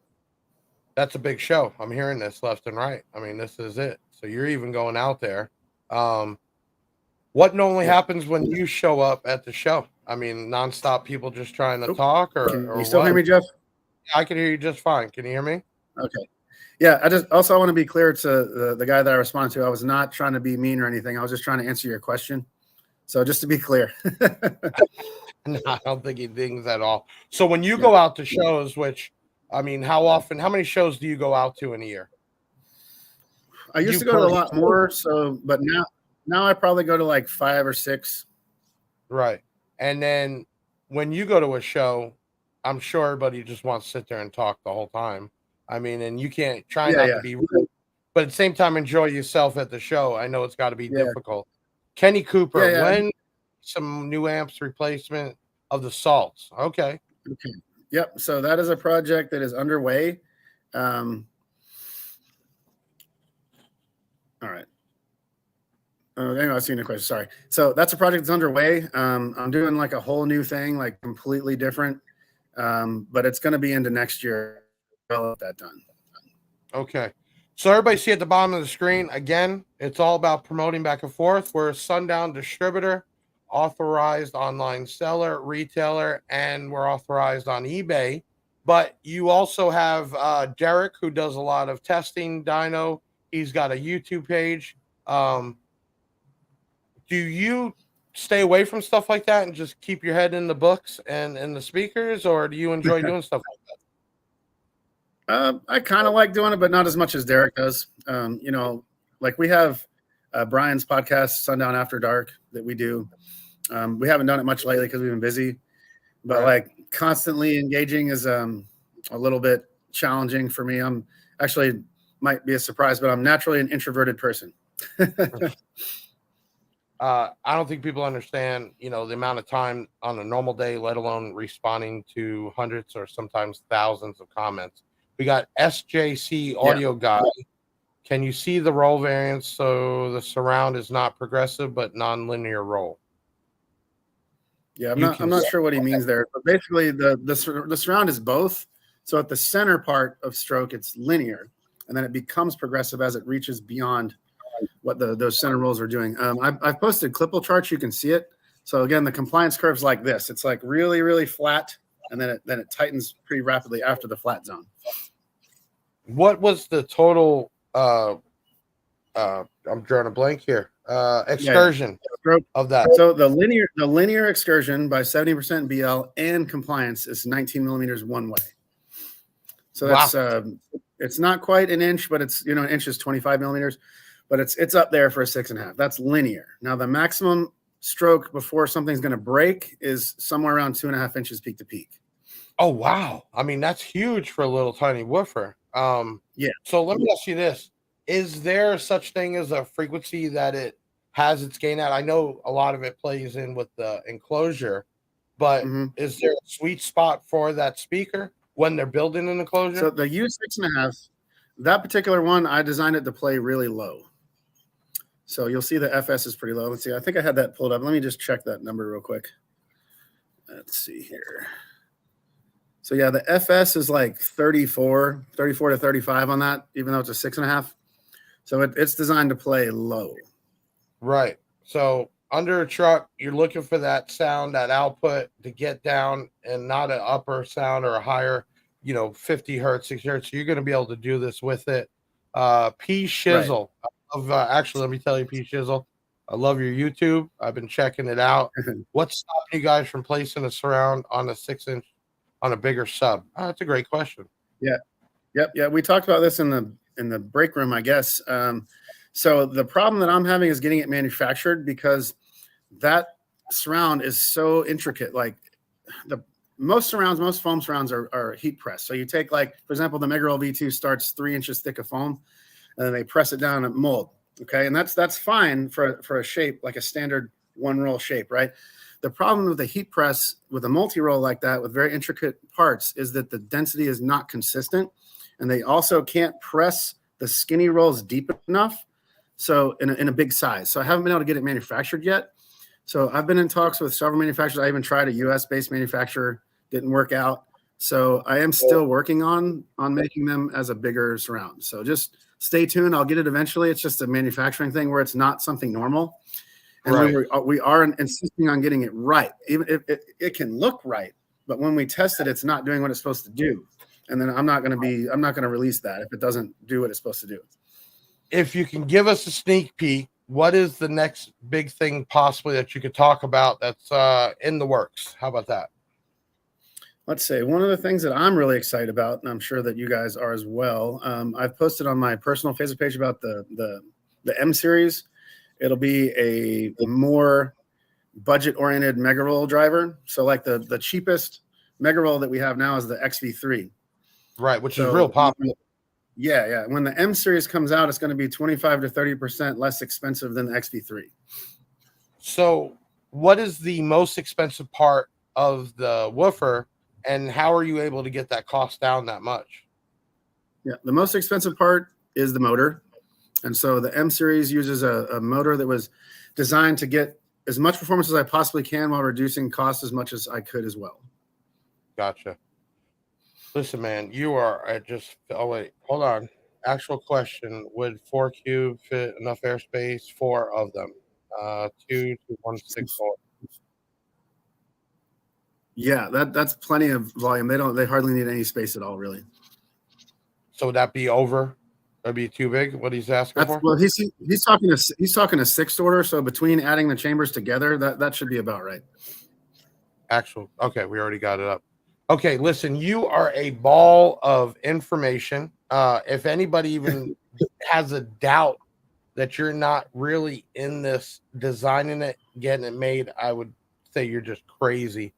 that's a big show. I'm hearing this left and right. I mean, this is it. So you're even going out there. What normally happens when you show up at the show? I mean, nonstop people just trying to talk, Can or you still what? hear me, Jeff? I can hear you just fine. Can you hear me? Okay. Yeah, I want to be clear to the guy that I responded to. I was not trying to be mean or anything. I was just trying to answer your question. So just to be clear. No, I don't think he dings at all. So when you go out to shows, which I mean, how many shows do you go out to in a year? I used to go to a lot more. So, but now I probably go to like 5 or 6. Right. And then when you go to a show, I'm sure everybody just wants to sit there and talk the whole time. I mean, and you can't try not to be rude, but at the same time, enjoy yourself at the show. I know it's got to be difficult. Kenny Cooper, when some new amps replacement of the salts. Okay. Yep. So that is a project that is underway. All right. Anyway, I was seeing a question. Sorry. So that's a project that's underway. I'm doing like a whole new thing, like completely different. But it's going to be into next year. I'll get that done. Okay. So everybody see at the bottom of the screen, again, it's all about promoting back and forth. We're a Sundown distributor, authorized online seller, retailer, and we're authorized on eBay. But you also have Derek, who does a lot of testing, dyno. He's got a YouTube page. Do you stay away from stuff like that and just keep your head in the books and in the speakers, or do you enjoy doing stuff like that? I kind of like doing it, but not as much as Derek does. Like we have Brian's podcast, Sundown After Dark, that we do. We haven't done it much lately because we've been busy, but like constantly engaging is a little bit challenging for me. I'm actually, might be a surprise, but I'm naturally an introverted person. I don't think people understand, the amount of time on a normal day, let alone responding to hundreds or sometimes thousands of comments. We got SJC Audio Guy. Can you see the roll variance? So the surround is not progressive, but non-linear roll. Yeah, I'm not sure what he means there, but basically the surround is both. So at the center part of stroke, it's linear, and then it becomes progressive as it reaches beyond what those center rolls are doing. I've posted clipple charts. You can see it. So again, the compliance curve's like this. It's like really, really flat, and then it tightens pretty rapidly after the flat zone. What was the total? I'm drawing a blank here. Excursion of that. So the linear excursion by 70% BL and compliance is 19 millimeters one way. So that's it's not quite an inch, but it's an inch is 25 millimeters, but it's up there for a 6.5. That's linear. Now the maximum stroke before something's going to break is somewhere around 2.5 inches peak to peak. Oh wow! I mean, that's huge for a little tiny woofer. So let me ask you this: is there such thing as a frequency that it has its gain at? I know a lot of it plays in with the enclosure, but is there a sweet spot for that speaker when they're building an enclosure? So the U6.5, that particular one, I designed it to play really low. So you'll see the FS is pretty low. Let's see. I think I had that pulled up. Let me just check that number real quick. Let's see here. So yeah, the FS is like 34 to 35 on that, even though it's a 6.5. So it's designed to play low. Right. So under a truck, you're looking for that sound, that output to get down, and not an upper sound or a higher, 50 hertz, 60 hertz. So you're going to be able to do this with it. P Shizzle. Actually, let me tell you, P Shizzle, I love your YouTube. I've been checking it out. What's stopping you guys from placing a surround on a 6-inch on a bigger sub? Oh, that's a great question. Yeah. Yep. We talked about this in the break room, I guess. So the problem that I'm having is getting it manufactured, because that surround is so intricate. Like most foam surrounds are heat pressed. So you take, like, for example, the Mega Roll V2 starts 3 inches thick of foam, and then they press it down and mold. Okay, and that's fine for a shape like a standard one roll shape, right? The problem with the heat press with a multi-roll like that with very intricate parts is that the density is not consistent, and they also can't press the skinny rolls deep enough. So in a big size. So I haven't been able to get it manufactured yet. So I've been in talks with several manufacturers. I even tried a US-based manufacturer, didn't work out. So I am still working on making them as a bigger surround. So just stay tuned. I'll get it eventually. It's just a manufacturing thing where it's not something normal. And Right. we are insisting on getting it right. Even if it can look right, but when we test it, it's not doing what it's supposed to do. And then I'm not going to release that if it doesn't do what it's supposed to do. If you can give us a sneak peek, what is the next big thing possibly that you could talk about that's in the works? How about that? Let's say one of the things that I'm really excited about, and I'm sure that you guys are as well. I've posted on my personal Facebook page about the M series. It'll be a more budget-oriented Mega Roll driver. So like the cheapest Mega Roll that we have now is the XV3. Right, which is real popular. Yeah. When the M series comes out, it's going to be 25 to 30% less expensive than the XV3. So what is the most expensive part of the woofer, and how are you able to get that cost down that much? Yeah, the most expensive part is the motor. And so the M series uses a motor that was designed to get as much performance as I possibly can while reducing cost as much as I could as well. Gotcha. Listen, man, you are oh, wait, hold on. Actual question. Would 4Cube fit enough airspace? 4 of them. 2 to 164. Yeah, that's plenty of volume. They hardly need any space at all, really. So would that be over? That'd be too big? What he's asking for? Well, he's talking a 6th order. So between adding the chambers together, that should be about right. Okay, we already got it up. Okay, listen, you are a ball of information. If anybody even has a doubt that you're not really in this designing it, getting it made, I would say you're just crazy.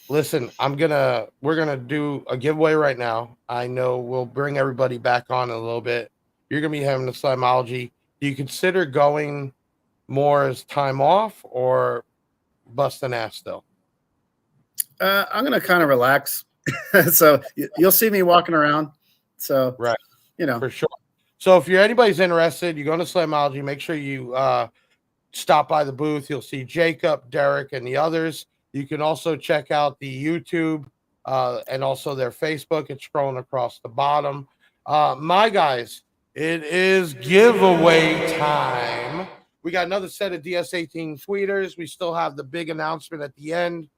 Listen, we're gonna do a giveaway right now. I know we'll bring everybody back on in a little bit. You're gonna be having the Slimology. Do you consider going more as time off or busting ass still? I'm going to kind of relax. So you'll see me walking around. So, right. For sure. So if anybody's interested, you go to Slimology, make sure you stop by the booth. You'll see Jacob, Derek, and the others. You can also check out the YouTube and also their Facebook. It's scrolling across the bottom. My guys, it is giveaway time. We got another set of DS18 tweeters. We still have the big announcement at the end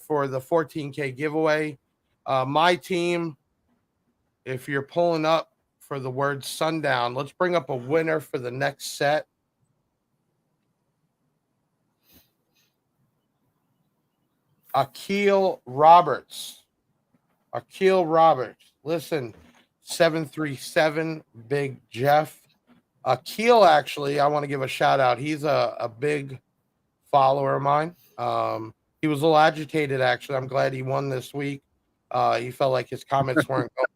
for the 14K giveaway. My team, if you're pulling up for the word Sundown, let's bring up a winner for the next set. Akil Roberts. Listen, 737 Big Jeff. Akil, actually, I want to give a shout out. He's a big follower of mine. He was a little agitated, actually. I'm glad he won this week. He felt like his comments weren't going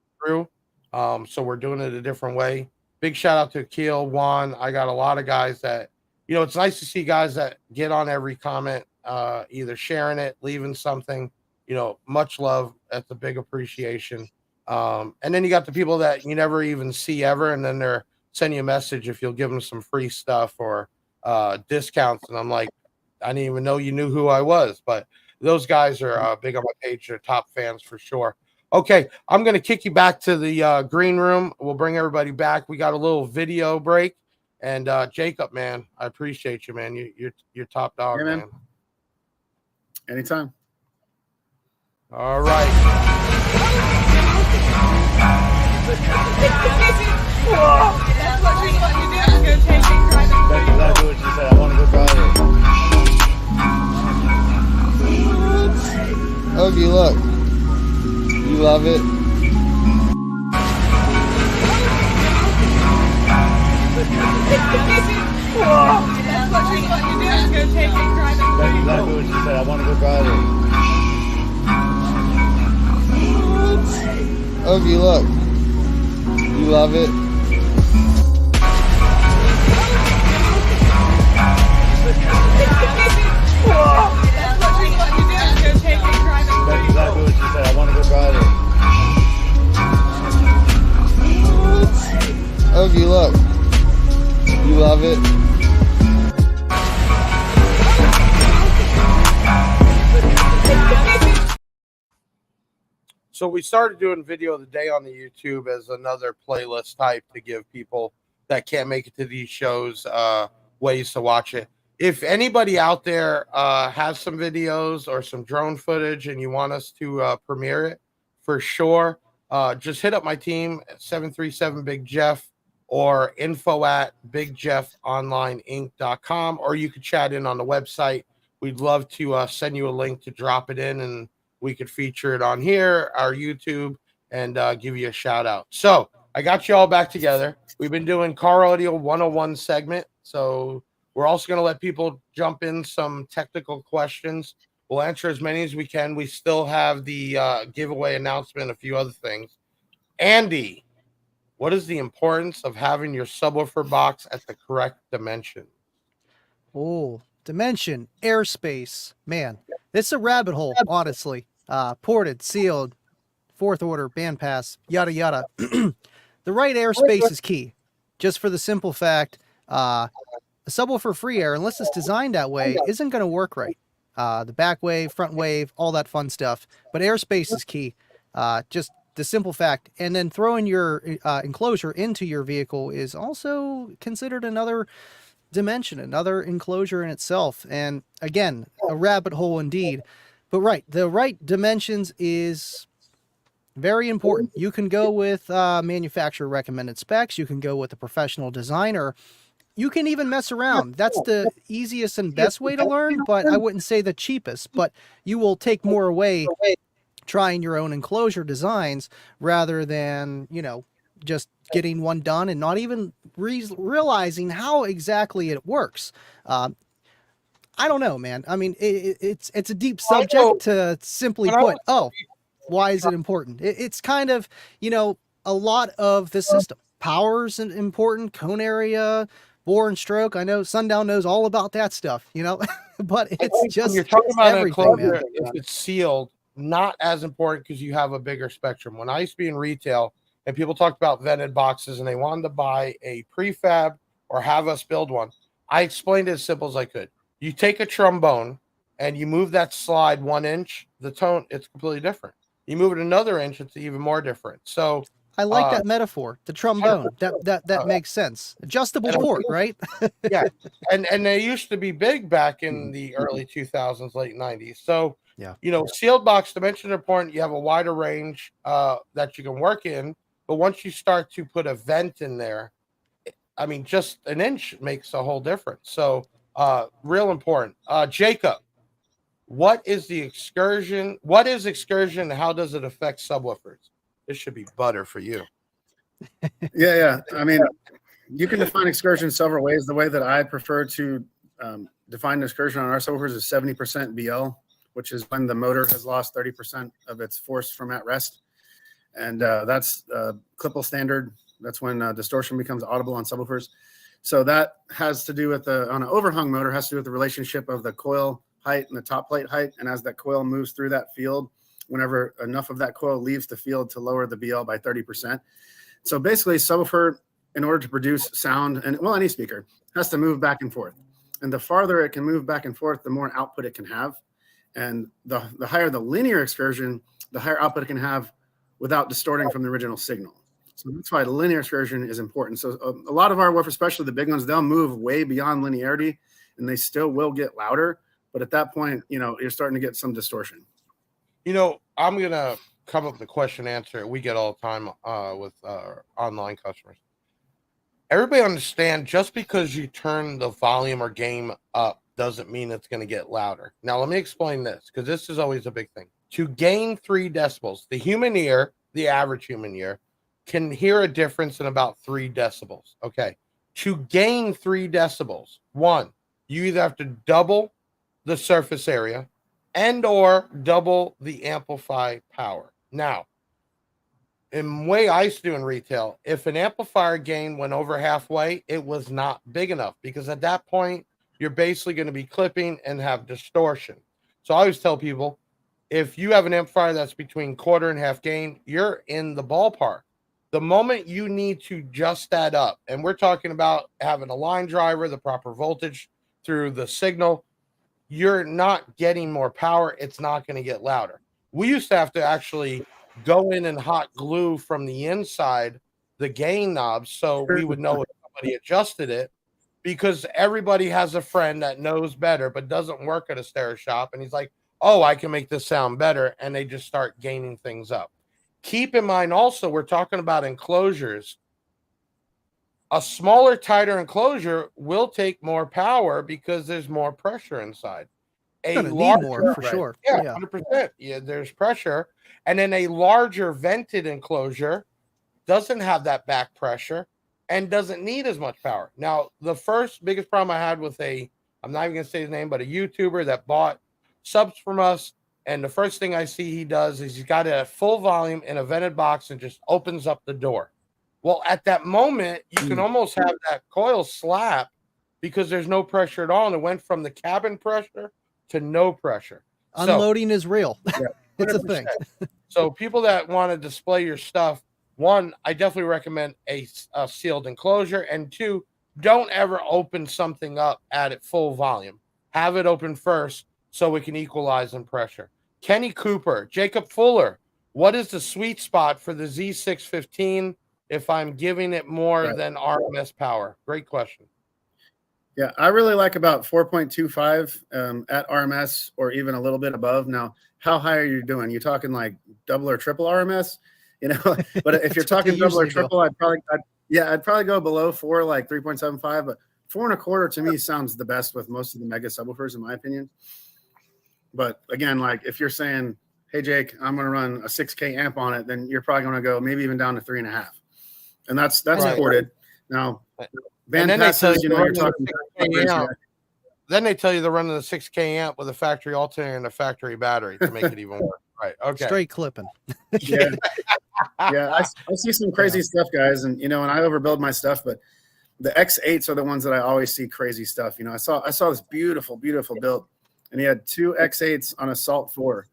through. So we're doing it a different way. Big shout out to Akil, Juan. I got a lot of guys that, it's nice to see guys that get on every comment, either sharing it, leaving something, much love. That's a big appreciation. And then you got the people that you never even see ever, and then they're sending you a message if you'll give them some free stuff or discounts. And I'm like, I didn't even know you knew who I was, but those guys are big on my page. They're top fans for sure. Okay, I'm going to kick you back to the green room. We'll bring everybody back. We got a little video break. And Jacob, man, I appreciate you, man. You're top dog, man. Anytime. All right. That's exactly what she said. I want to go private. Okay, look. You love it. That's exactly what she said. I want to go drive it. Ogie, look. You love it? That's exactly what she said. I want to go drive it. Ogie, look. You love it? So we started doing video of the day on the YouTube as another playlist type to give people that can't make it to these shows ways to watch it. If anybody out there has some videos or some drone footage and you want us to premiere it, for sure, just hit up my team at 737 Big Jeff or info@bigjeffonlineinc.com, or you could chat in on the website. We'd love to send you a link to drop it in, and we could feature it on here, our YouTube, and give you a shout out. So I got you all back together. We've been doing Car Audio 101 segment. So we're also going to let people jump in some technical questions. We'll answer as many as we can. We still have the giveaway announcement, a few other things. Andy, what is the importance of having your subwoofer box at the correct dimension? Oh, dimension, airspace. Man, it's a rabbit hole, honestly. Ported, sealed, fourth order, bandpass, yada, yada. The right airspace is key. Just for the simple fact, a subwoofer free air, unless it's designed that way, isn't going to work right. The back wave, front wave, all that fun stuff. But airspace is key. Just the simple fact. And then throwing your enclosure into your vehicle is also considered another dimension, another enclosure in itself. And again, a rabbit hole indeed. But right, the right dimensions is very important. You can go with manufacturer recommended specs. You can go with a professional designer. You can even mess around. That's the easiest and best way to learn, but I wouldn't say the cheapest. But you will take more away trying your own enclosure designs rather than, just getting one done and not even realizing how exactly it works. I don't know, man. I mean, it's a deep subject to simply put. Oh, why is it important? It's kind of, a lot of the system. Power's important, cone area, bore and stroke. I know Sundown knows all about that stuff, but it's just you're talking about everything, enclosure, man. if it's sealed, not as important because you have a bigger spectrum. When I used to be in retail and people talked about vented boxes and they wanted to buy a prefab or have us build one, I explained it as simple as I could. You take a trombone and you move that slide 1 inch, the tone, it's completely different. You move it another inch, it's even more different. So I like that metaphor, the trombone. That makes sense. Adjustable port, right? Yeah. And they used to be big back in the early 2000s, late 90s. So, yeah, sealed box dimensions are important. You have a wider range that you can work in. But once you start to put a vent in there, I mean, just an inch makes a whole difference. So, real important. Jacob, what is excursion? And how does it affect subwoofers? This should be butter for you. Yeah. I mean, you can define excursion several ways. The way that I prefer to define an excursion on our subwoofers is 70% BL, which is when the motor has lost 30% of its force from at rest. And that's Klippel standard. That's when distortion becomes audible on subwoofers. So that has to do with on an overhung motor, has to do with the relationship of the coil height and the top plate height. And as that coil moves through that field, whenever enough of that coil leaves the field to lower the BL by 30%. So basically, subwoofer, in order to produce sound, and any speaker, has to move back and forth. And the farther it can move back and forth, the more output it can have. And the higher the linear excursion, the higher output it can have without distorting from the original signal. So that's why the linear excursion is important. So a lot of our woofers, especially the big ones, they'll move way beyond linearity, and they still will get louder. But at that point, you're starting to get some distortion. I'm going to come up with a question answer we get all the time with online customers. Everybody understand just because you turn the volume or gain up doesn't mean it's going to get louder. Now, let me explain this because this is always a big thing. To gain 3 decibels, the human ear, the average human ear, can hear a difference in about 3 decibels. Okay. To gain 3 decibels, 1, you either have to double the surface area and or double the amplify power. Now, in way I used to do in retail, if an amplifier gain went over halfway, it was not big enough because at that point, you're basically going to be clipping and have distortion. So I always tell people, if you have an amplifier that's between quarter and half gain, you're in the ballpark. The moment you need to adjust that up, and we're talking about having a line driver, the proper voltage through the signal, you're not getting more power. It's not going to get louder. We used to have to actually go in and hot glue from the inside the gain knobs so we would know if somebody adjusted it, because everybody has a friend that knows better but doesn't work at a stereo shop, and he's like, oh, I can make this sound better, and they just start gaining things up. Keep in mind also, we're talking about enclosures. A smaller, tighter enclosure will take more power because there's more pressure inside. Gonna need more for sure. Yeah, Yeah. 100%. Yeah, there's pressure. And then a larger vented enclosure doesn't have that back pressure and doesn't need as much power. Now, the first biggest problem I had with I'm not even going to say his name, but a YouTuber that bought subs from us. And the first thing I see he does is he's got it at full volume in a vented box and just opens up the door. Well, at that moment, you can almost have that coil slap because there's no pressure at all. And it went from the cabin pressure to no pressure. Unloading is real. Yeah, It's a thing. So people that want to display your stuff, one, I definitely recommend a sealed enclosure. And two, don't ever open something up at it full volume. Have it open first so we can equalize in pressure. Kenny Cooper, Jacob Fuller, what is the sweet spot for the Z615 if I'm giving it more than RMS power? Great question. Yeah, I really like about 4.25 at RMS or even a little bit above. Now, how high are you doing? You talking like double or triple RMS? You know, but if you're talking double or triple, I'd probably go below 4, like 3.75. But 4.25 to me sounds the best with most of the mega subwoofers, in my opinion. But again, like if you're saying, hey Jake, I'm going to run a 6K amp on it, then you're probably going to go maybe even down to 3.5, and that's supported. Now, band passes, you're talking. Then they tell you they're running the 6K amp with a factory alternator and a factory battery to make it even work. Right. Okay. Straight clipping. Yeah. I see some crazy stuff, guys, and and I overbuild my stuff, but the X8s are the ones that I always see crazy stuff. I saw this beautiful build, and he had 2 X8s on Assault 4,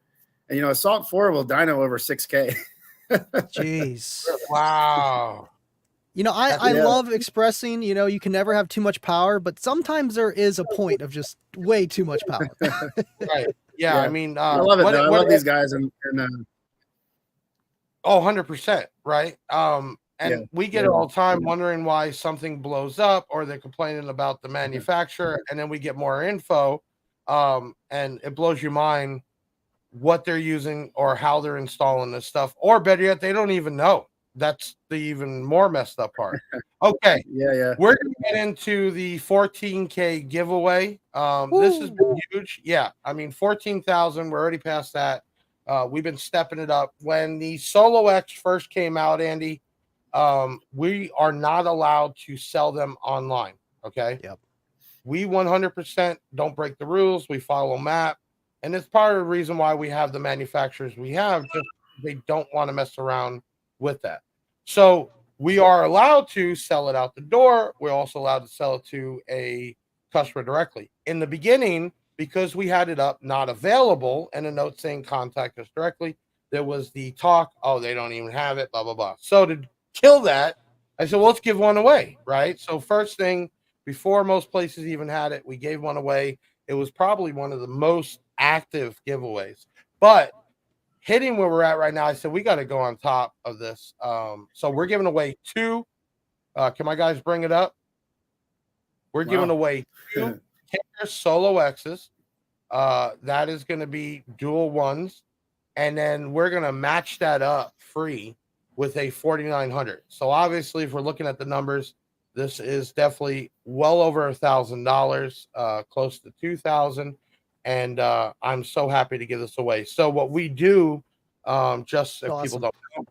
and Assault 4 will dyno over 6K. Jeez. Wow. I love expressing, you can never have too much power, but sometimes there is a point of just way too much power. Right. Yeah. I mean, I love it. I love these guys. And 100%. Right. We get it all the time wondering why something blows up, or they're complaining about the manufacturer. And then we get more info. And it blows your mind what they're using or how they're installing this stuff, or better yet, they don't even know. That's the even more messed up part. Okay. Yeah. We're going to get into the 14K giveaway. This has been huge. Yeah. I mean, 14,000, we're already past that. We've been stepping it up. When the Solo X first came out, Andy, we are not allowed to sell them online. Okay. Yep. We 100% don't break the rules. We follow MAP. And it's part of the reason why we have the manufacturers we have. Just they don't want to mess around with that. So we are allowed to sell it out the door. We're also allowed to sell it to a customer directly. In the beginning, because we had it up not available and a note saying contact us directly, there was the talk, oh, they don't even have it, blah, blah, blah. So to kill that, I said, well, let's give one away, right? So first thing, before most places even had it, we gave one away. It was probably one of the most active giveaways. But hitting where we're at right now, I said we got to go on top of this. So we're giving away 2. Can my guys bring it up? We're giving away 2 Kicker Solo X's. That is going to be dual ones, and then we're going to match that up free with a 4900. So obviously, if we're looking at the numbers, this is definitely well over $1,000, close to 2,000. And I'm so happy to give this away. So what we do, just if people don't know,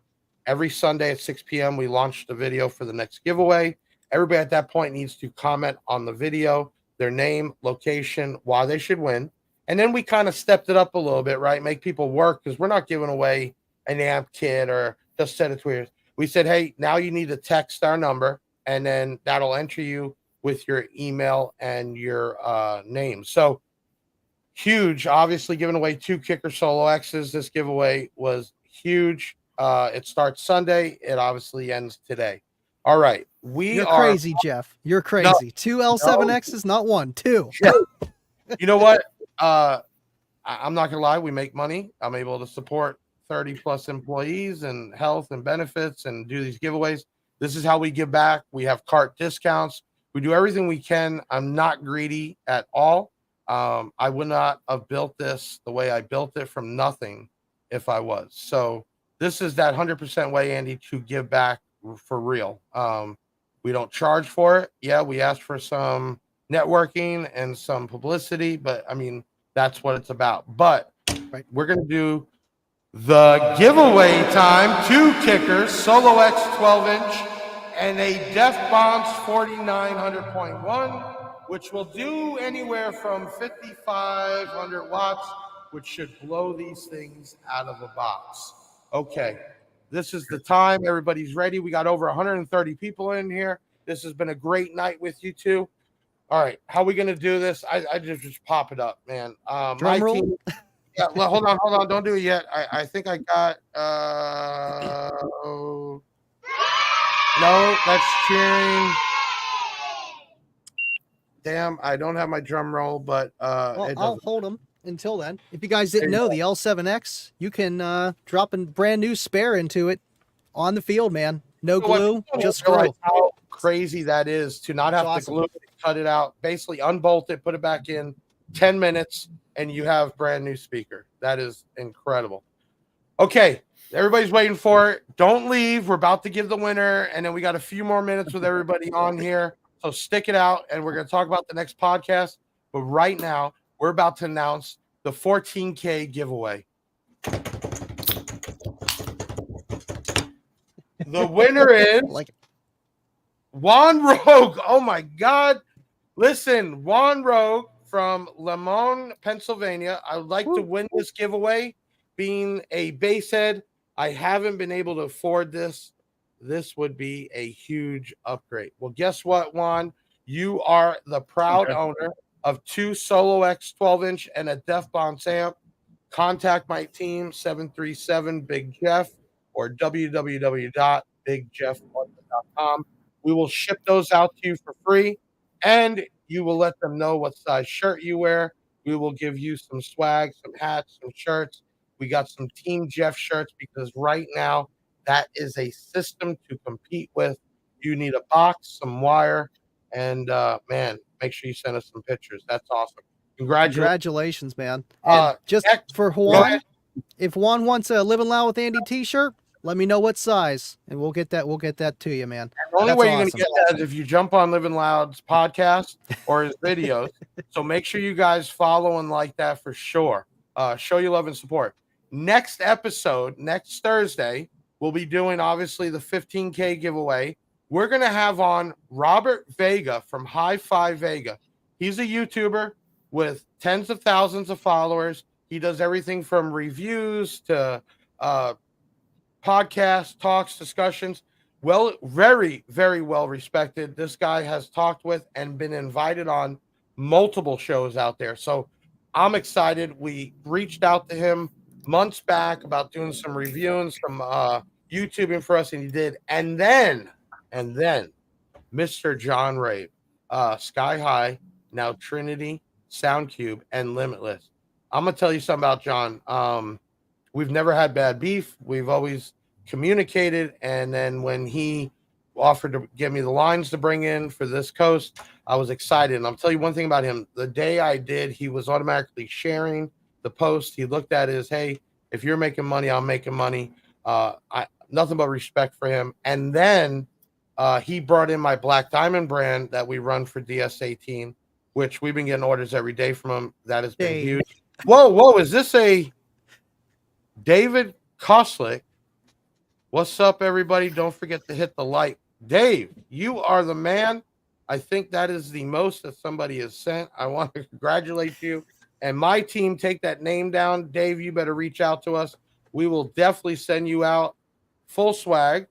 every Sunday at 6 p.m., we launch the video for the next giveaway. Everybody at that point needs to comment on the video their name, location, why they should win. And then we kind of stepped it up a little bit, right? Make people work because we're not giving away an amp kit or just set of tweeters. We said, hey, now you need to text our number, and then that'll enter you with your email and your name. So huge, obviously giving away 2 kicker solo X's. This giveaway was huge. It starts Sunday. It obviously ends today. All right. You're crazy, Jeff. You're crazy. 2 L7X's, not 1, 2. Yeah. You know what? I'm not gonna lie, we make money. I'm able to support 30 plus employees and health and benefits and do these giveaways. This is how we give back. We have cart discounts. We do everything we can. I'm not greedy at all. I would not have built this the way I built it from nothing if I was. So this is that 100% way, Andy, to give back for real. We don't charge for it. Yeah, we ask for some networking and some publicity, but I mean, that's what it's about. But we're going to do the giveaway time: 2 kickers, Solo X 12-inch, and a Def Bonds 4900.1, which will do anywhere from 5,500 watts, which should blow these things out of a box. Okay, this is the time. Everybody's ready. We got over 130 people in here. This has been a great night with you two. All right, how are we going to do this? I just pop it up, man. Drum roll? Team, yeah, hold on. Don't do it yet. I think I got, no, that's cheering. Damn, I don't have my drum roll, but well, I'll hold them until then. If you guys didn't know, the L7X, you can drop a brand new spare into it on the field, man. No glue, just screw. How crazy that is to not have to glue it, cut it out, basically unbolt it, put it back in 10 minutes, and you have brand new speaker. That is incredible. Okay, everybody's waiting for it. Don't leave. We're about to give the winner, and then we got a few more minutes with everybody on here. So stick it out, and we're going to talk about the next podcast. But right now, we're about to announce the 14K giveaway. The winner is Juan Rogue. Oh, my God. Listen, Juan Rogue from Lemon, Pennsylvania. I would like to win this giveaway. Being a basehead, I haven't been able to afford this. This would be a huge upgrade. Well, guess what, Juan? You are the proud owner of 2 Solo X 12-inch and a Def Bonds amp. Contact my team, 737 Big Jeff, or www.bigjeffaudio.com. We will ship those out to you for free, and you will let them know what size shirt you wear. We will give you some swag, some hats, some shirts. We got some Team Jeff shirts because right now that is a system to compete with. You need a box, some wire, and man, make sure you send us some pictures. That's awesome. Congratulations, man. And just for Juan, if Juan wants a Living Loud with Andy t-shirt, let me know what size, and we'll get that to you, man. The only way you're going to get that is if you jump on Living Loud's podcast or his videos. So make sure you guys follow and like that for sure. Show your love and support. Next episode, next Thursday, we'll be doing, obviously, the 15K giveaway. We're going to have on Robert Vega from High Five Vega. He's a YouTuber with tens of thousands of followers. He does everything from reviews to podcasts, talks, discussions. Well, very, very well respected. This guy has talked with and been invited on multiple shows out there. So I'm excited. We reached out to him months back about doing some reviewing, some YouTubing for us, and he did. And then Mr. John Rave, Sky High, now Trinity, Soundcube, and Limitless. I'm gonna tell you something about John. We've never had bad beef. We've always communicated, and then when he offered to give me the lines to bring in for this coast, I was excited. And I'll tell you one thing about him. The day I did, he was automatically sharing the post. He looked at it as, hey, if you're making money, I'm making money. Nothing but respect for him. And then he brought in my Black Diamond brand that we run for DS18, which we've been getting orders every day from him. That has been huge. Whoa, is this a David Koslick? What's up, everybody? Don't forget to hit the like. Dave, you are the man. I think that is the most that somebody has sent. I want to congratulate you and my team. Take that name down. Dave, you better reach out to us. We will definitely send you out full swag.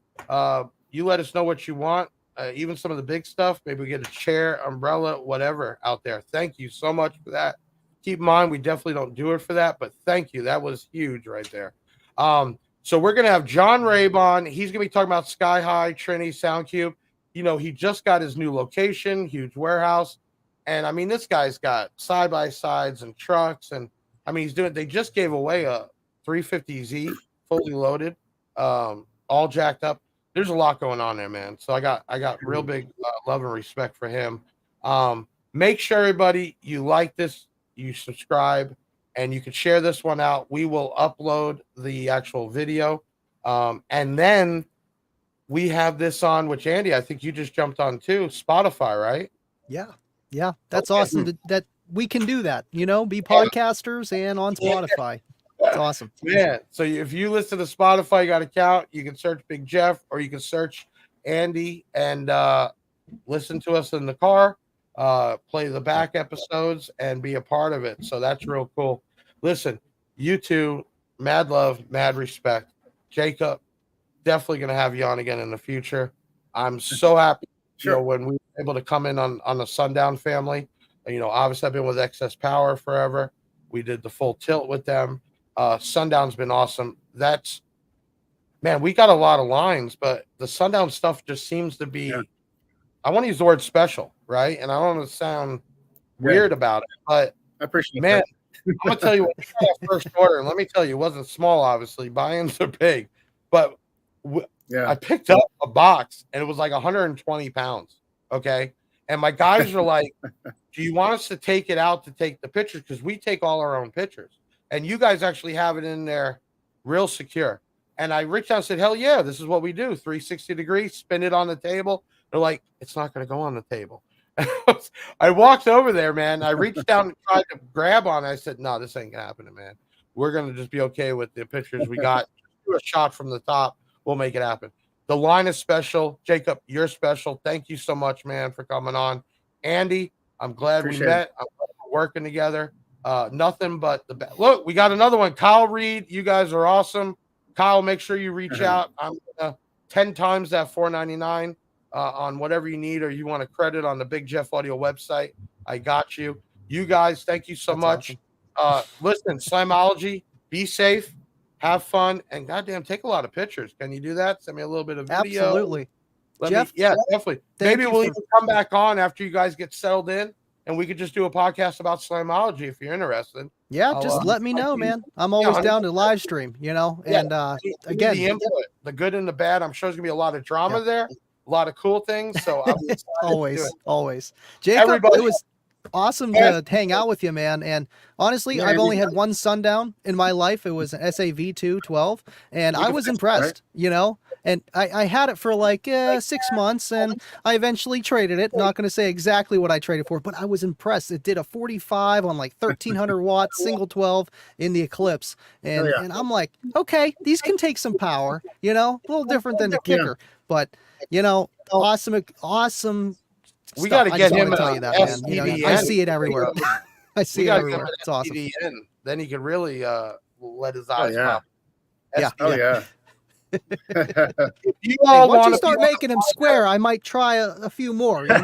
You let us know what you want, even some of the big stuff. Maybe we get a chair, umbrella, whatever out there. Thank you so much for that. Keep in mind, we definitely don't do it for that, but thank you. That was huge right there. So we're going to have John Rabe on. He's going to be talking about Sky High, Trinity, Soundcube. You know, he just got his new location, huge warehouse. And I mean, this guy's got side-by-sides and trucks. And I mean, they just gave away a 350Z fully loaded, all jacked up. There's a lot going on there, man. So I got real big love and respect for him. Make sure, everybody, you like this, you subscribe, and you can share this one out. We will upload the actual video. And then we have this on, which Andy, I think you just jumped on too, Spotify, right? Yeah. That's awesome that we can do that, be podcasters and on Spotify. It's awesome. Yeah. So if you listen to Spotify, you got an account, you can search Big Jeff, or you can search Andy and listen to us in the car, play the back episodes, and be a part of it. So that's real cool. Listen, you two, mad love, mad respect. Jacob, definitely going to have you on again in the future. I'm so happy, when we were able to come in on the Sundown family. Obviously I've been with Excess Power forever. We did the full tilt with them. Sundown's been awesome. We got a lot of lines, but the Sundown stuff just seems to be, I want to use the word special, right? And I don't want to sound weird about it, but I appreciate man, that. I'm going to tell you what, that first order, and let me tell you, it wasn't small, obviously. Buy-ins are big, but I picked up a box, and it was like 120 pounds, okay? And my guys are like, do you want us to take it out to take the pictures? Because we take all our own pictures. And you guys actually have it in there real secure. And I reached out and said, hell yeah, this is what we do. 360 degrees, spin it on the table. They're like, it's not going to go on the table. I walked over there, man. I reached down and tried to grab on it. I said, no, this ain't going to happen, man. We're going to just be okay with the pictures we got. Do a shot from the top. We'll make it happen. The line is special. Jacob, you're special. Thank you so much, man, for coming on. Andy, I'm glad we met. I'm glad we're working together. Nothing but the best. Look, we got another one. Kyle Reed, you guys are awesome. Kyle, make sure you reach out. I'm 10 times that $4.99 on whatever you need, or you want a credit on the Big Jeff Audio website. I got you. You guys, thank you so much. Awesome. Listen, Slamology, be safe, have fun, and goddamn, take a lot of pictures. Can you do that? Send me a little bit of video. Absolutely. Jeff, definitely. Maybe we'll even come back on after you guys get settled in, and we could just do a podcast about Slamology if you're interested. Yeah, just let me know, man. I'm always down to live stream, and again, the input, the good and the bad. I'm sure there's gonna be a lot of drama there, a lot of cool things. So always. Jacob, it was awesome to hang out with you, man. And honestly, I've only had one Sundown in my life. It was an SAV212, and I was impressed, and I had it for like 6 months, and I eventually traded it. Not going to say exactly what I traded for, but I was impressed. It did a 45 on like 1300 watts, single 12 in the Eclipse. And I'm like, okay, these can take some power, a little different than the kicker, but awesome. We got to get him to tell you that, man. I see it everywhere. I see it everywhere. It's awesome. Then he could really let his eyes pop. Yeah. Oh yeah. If you all once you start making him square, I might try a few more. I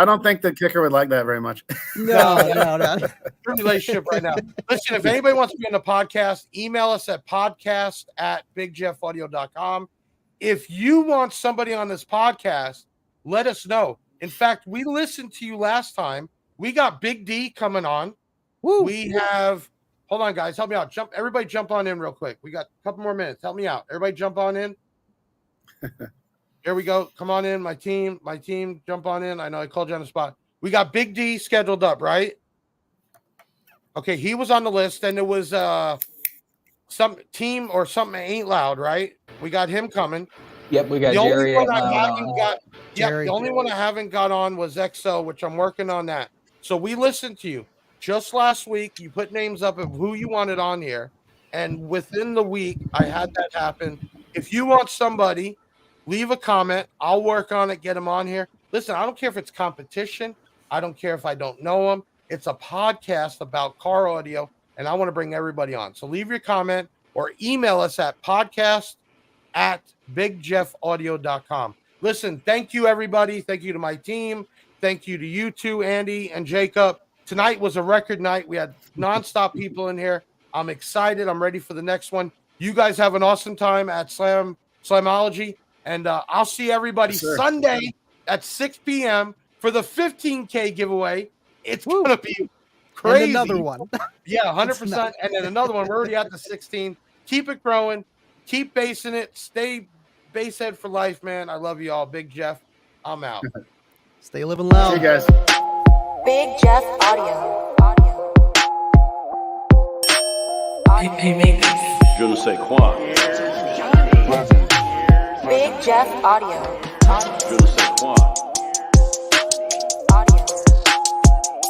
don't think the kicker would like that very much. No. Relationship right now. Listen, if anybody wants to be on the podcast, email us at podcast@bigjeffaudio.com. If you want somebody on this podcast, let us know. In fact, we listened to you last time. We got Big D coming on. Woo. We have, hold on, guys, help me out. Everybody jump on in real quick. We got a couple more minutes. Help me out. Everybody jump on in. Here we go. Come on in, my team, jump on in. I know I called you on the spot. We got Big D scheduled up, right? Okay, he was on the list, and it was some team or something ain't loud, right? We got him coming. Yep, we got the Jerry. Only one the only one I haven't got on was XO, which I'm working on that. So we listened to you just last week. You put names up of who you wanted on here, and within the week, I had that happen. If you want somebody leave a comment. I'll work on it, get them on here. Listen, I don't care if it's competition. I don't care if I don't know them. It's a podcast about car audio, and I want to bring everybody on. So leave your comment or email us at podcast@bigjeffaudio.com. Listen, thank you, everybody. Thank you to my team. Thank you to you two, Andy and Jacob. Tonight was a record night. We had nonstop people in here. I'm excited. I'm ready for the next one. You guys have an awesome time at Slamology, and I'll see everybody Sunday at 6 p.m. for the 15K giveaway. It's going to be crazy. And another one. Yeah, 100%. And then another one. We're already at the 16. Keep it growing. Keep basing it. Stay basehead for life, man. I love you all. Big Jeff, I'm out. Stay living loud. See you guys. Big Jeff Audio. Je ne sais quoi. Big Jeff Audio. Je ne sais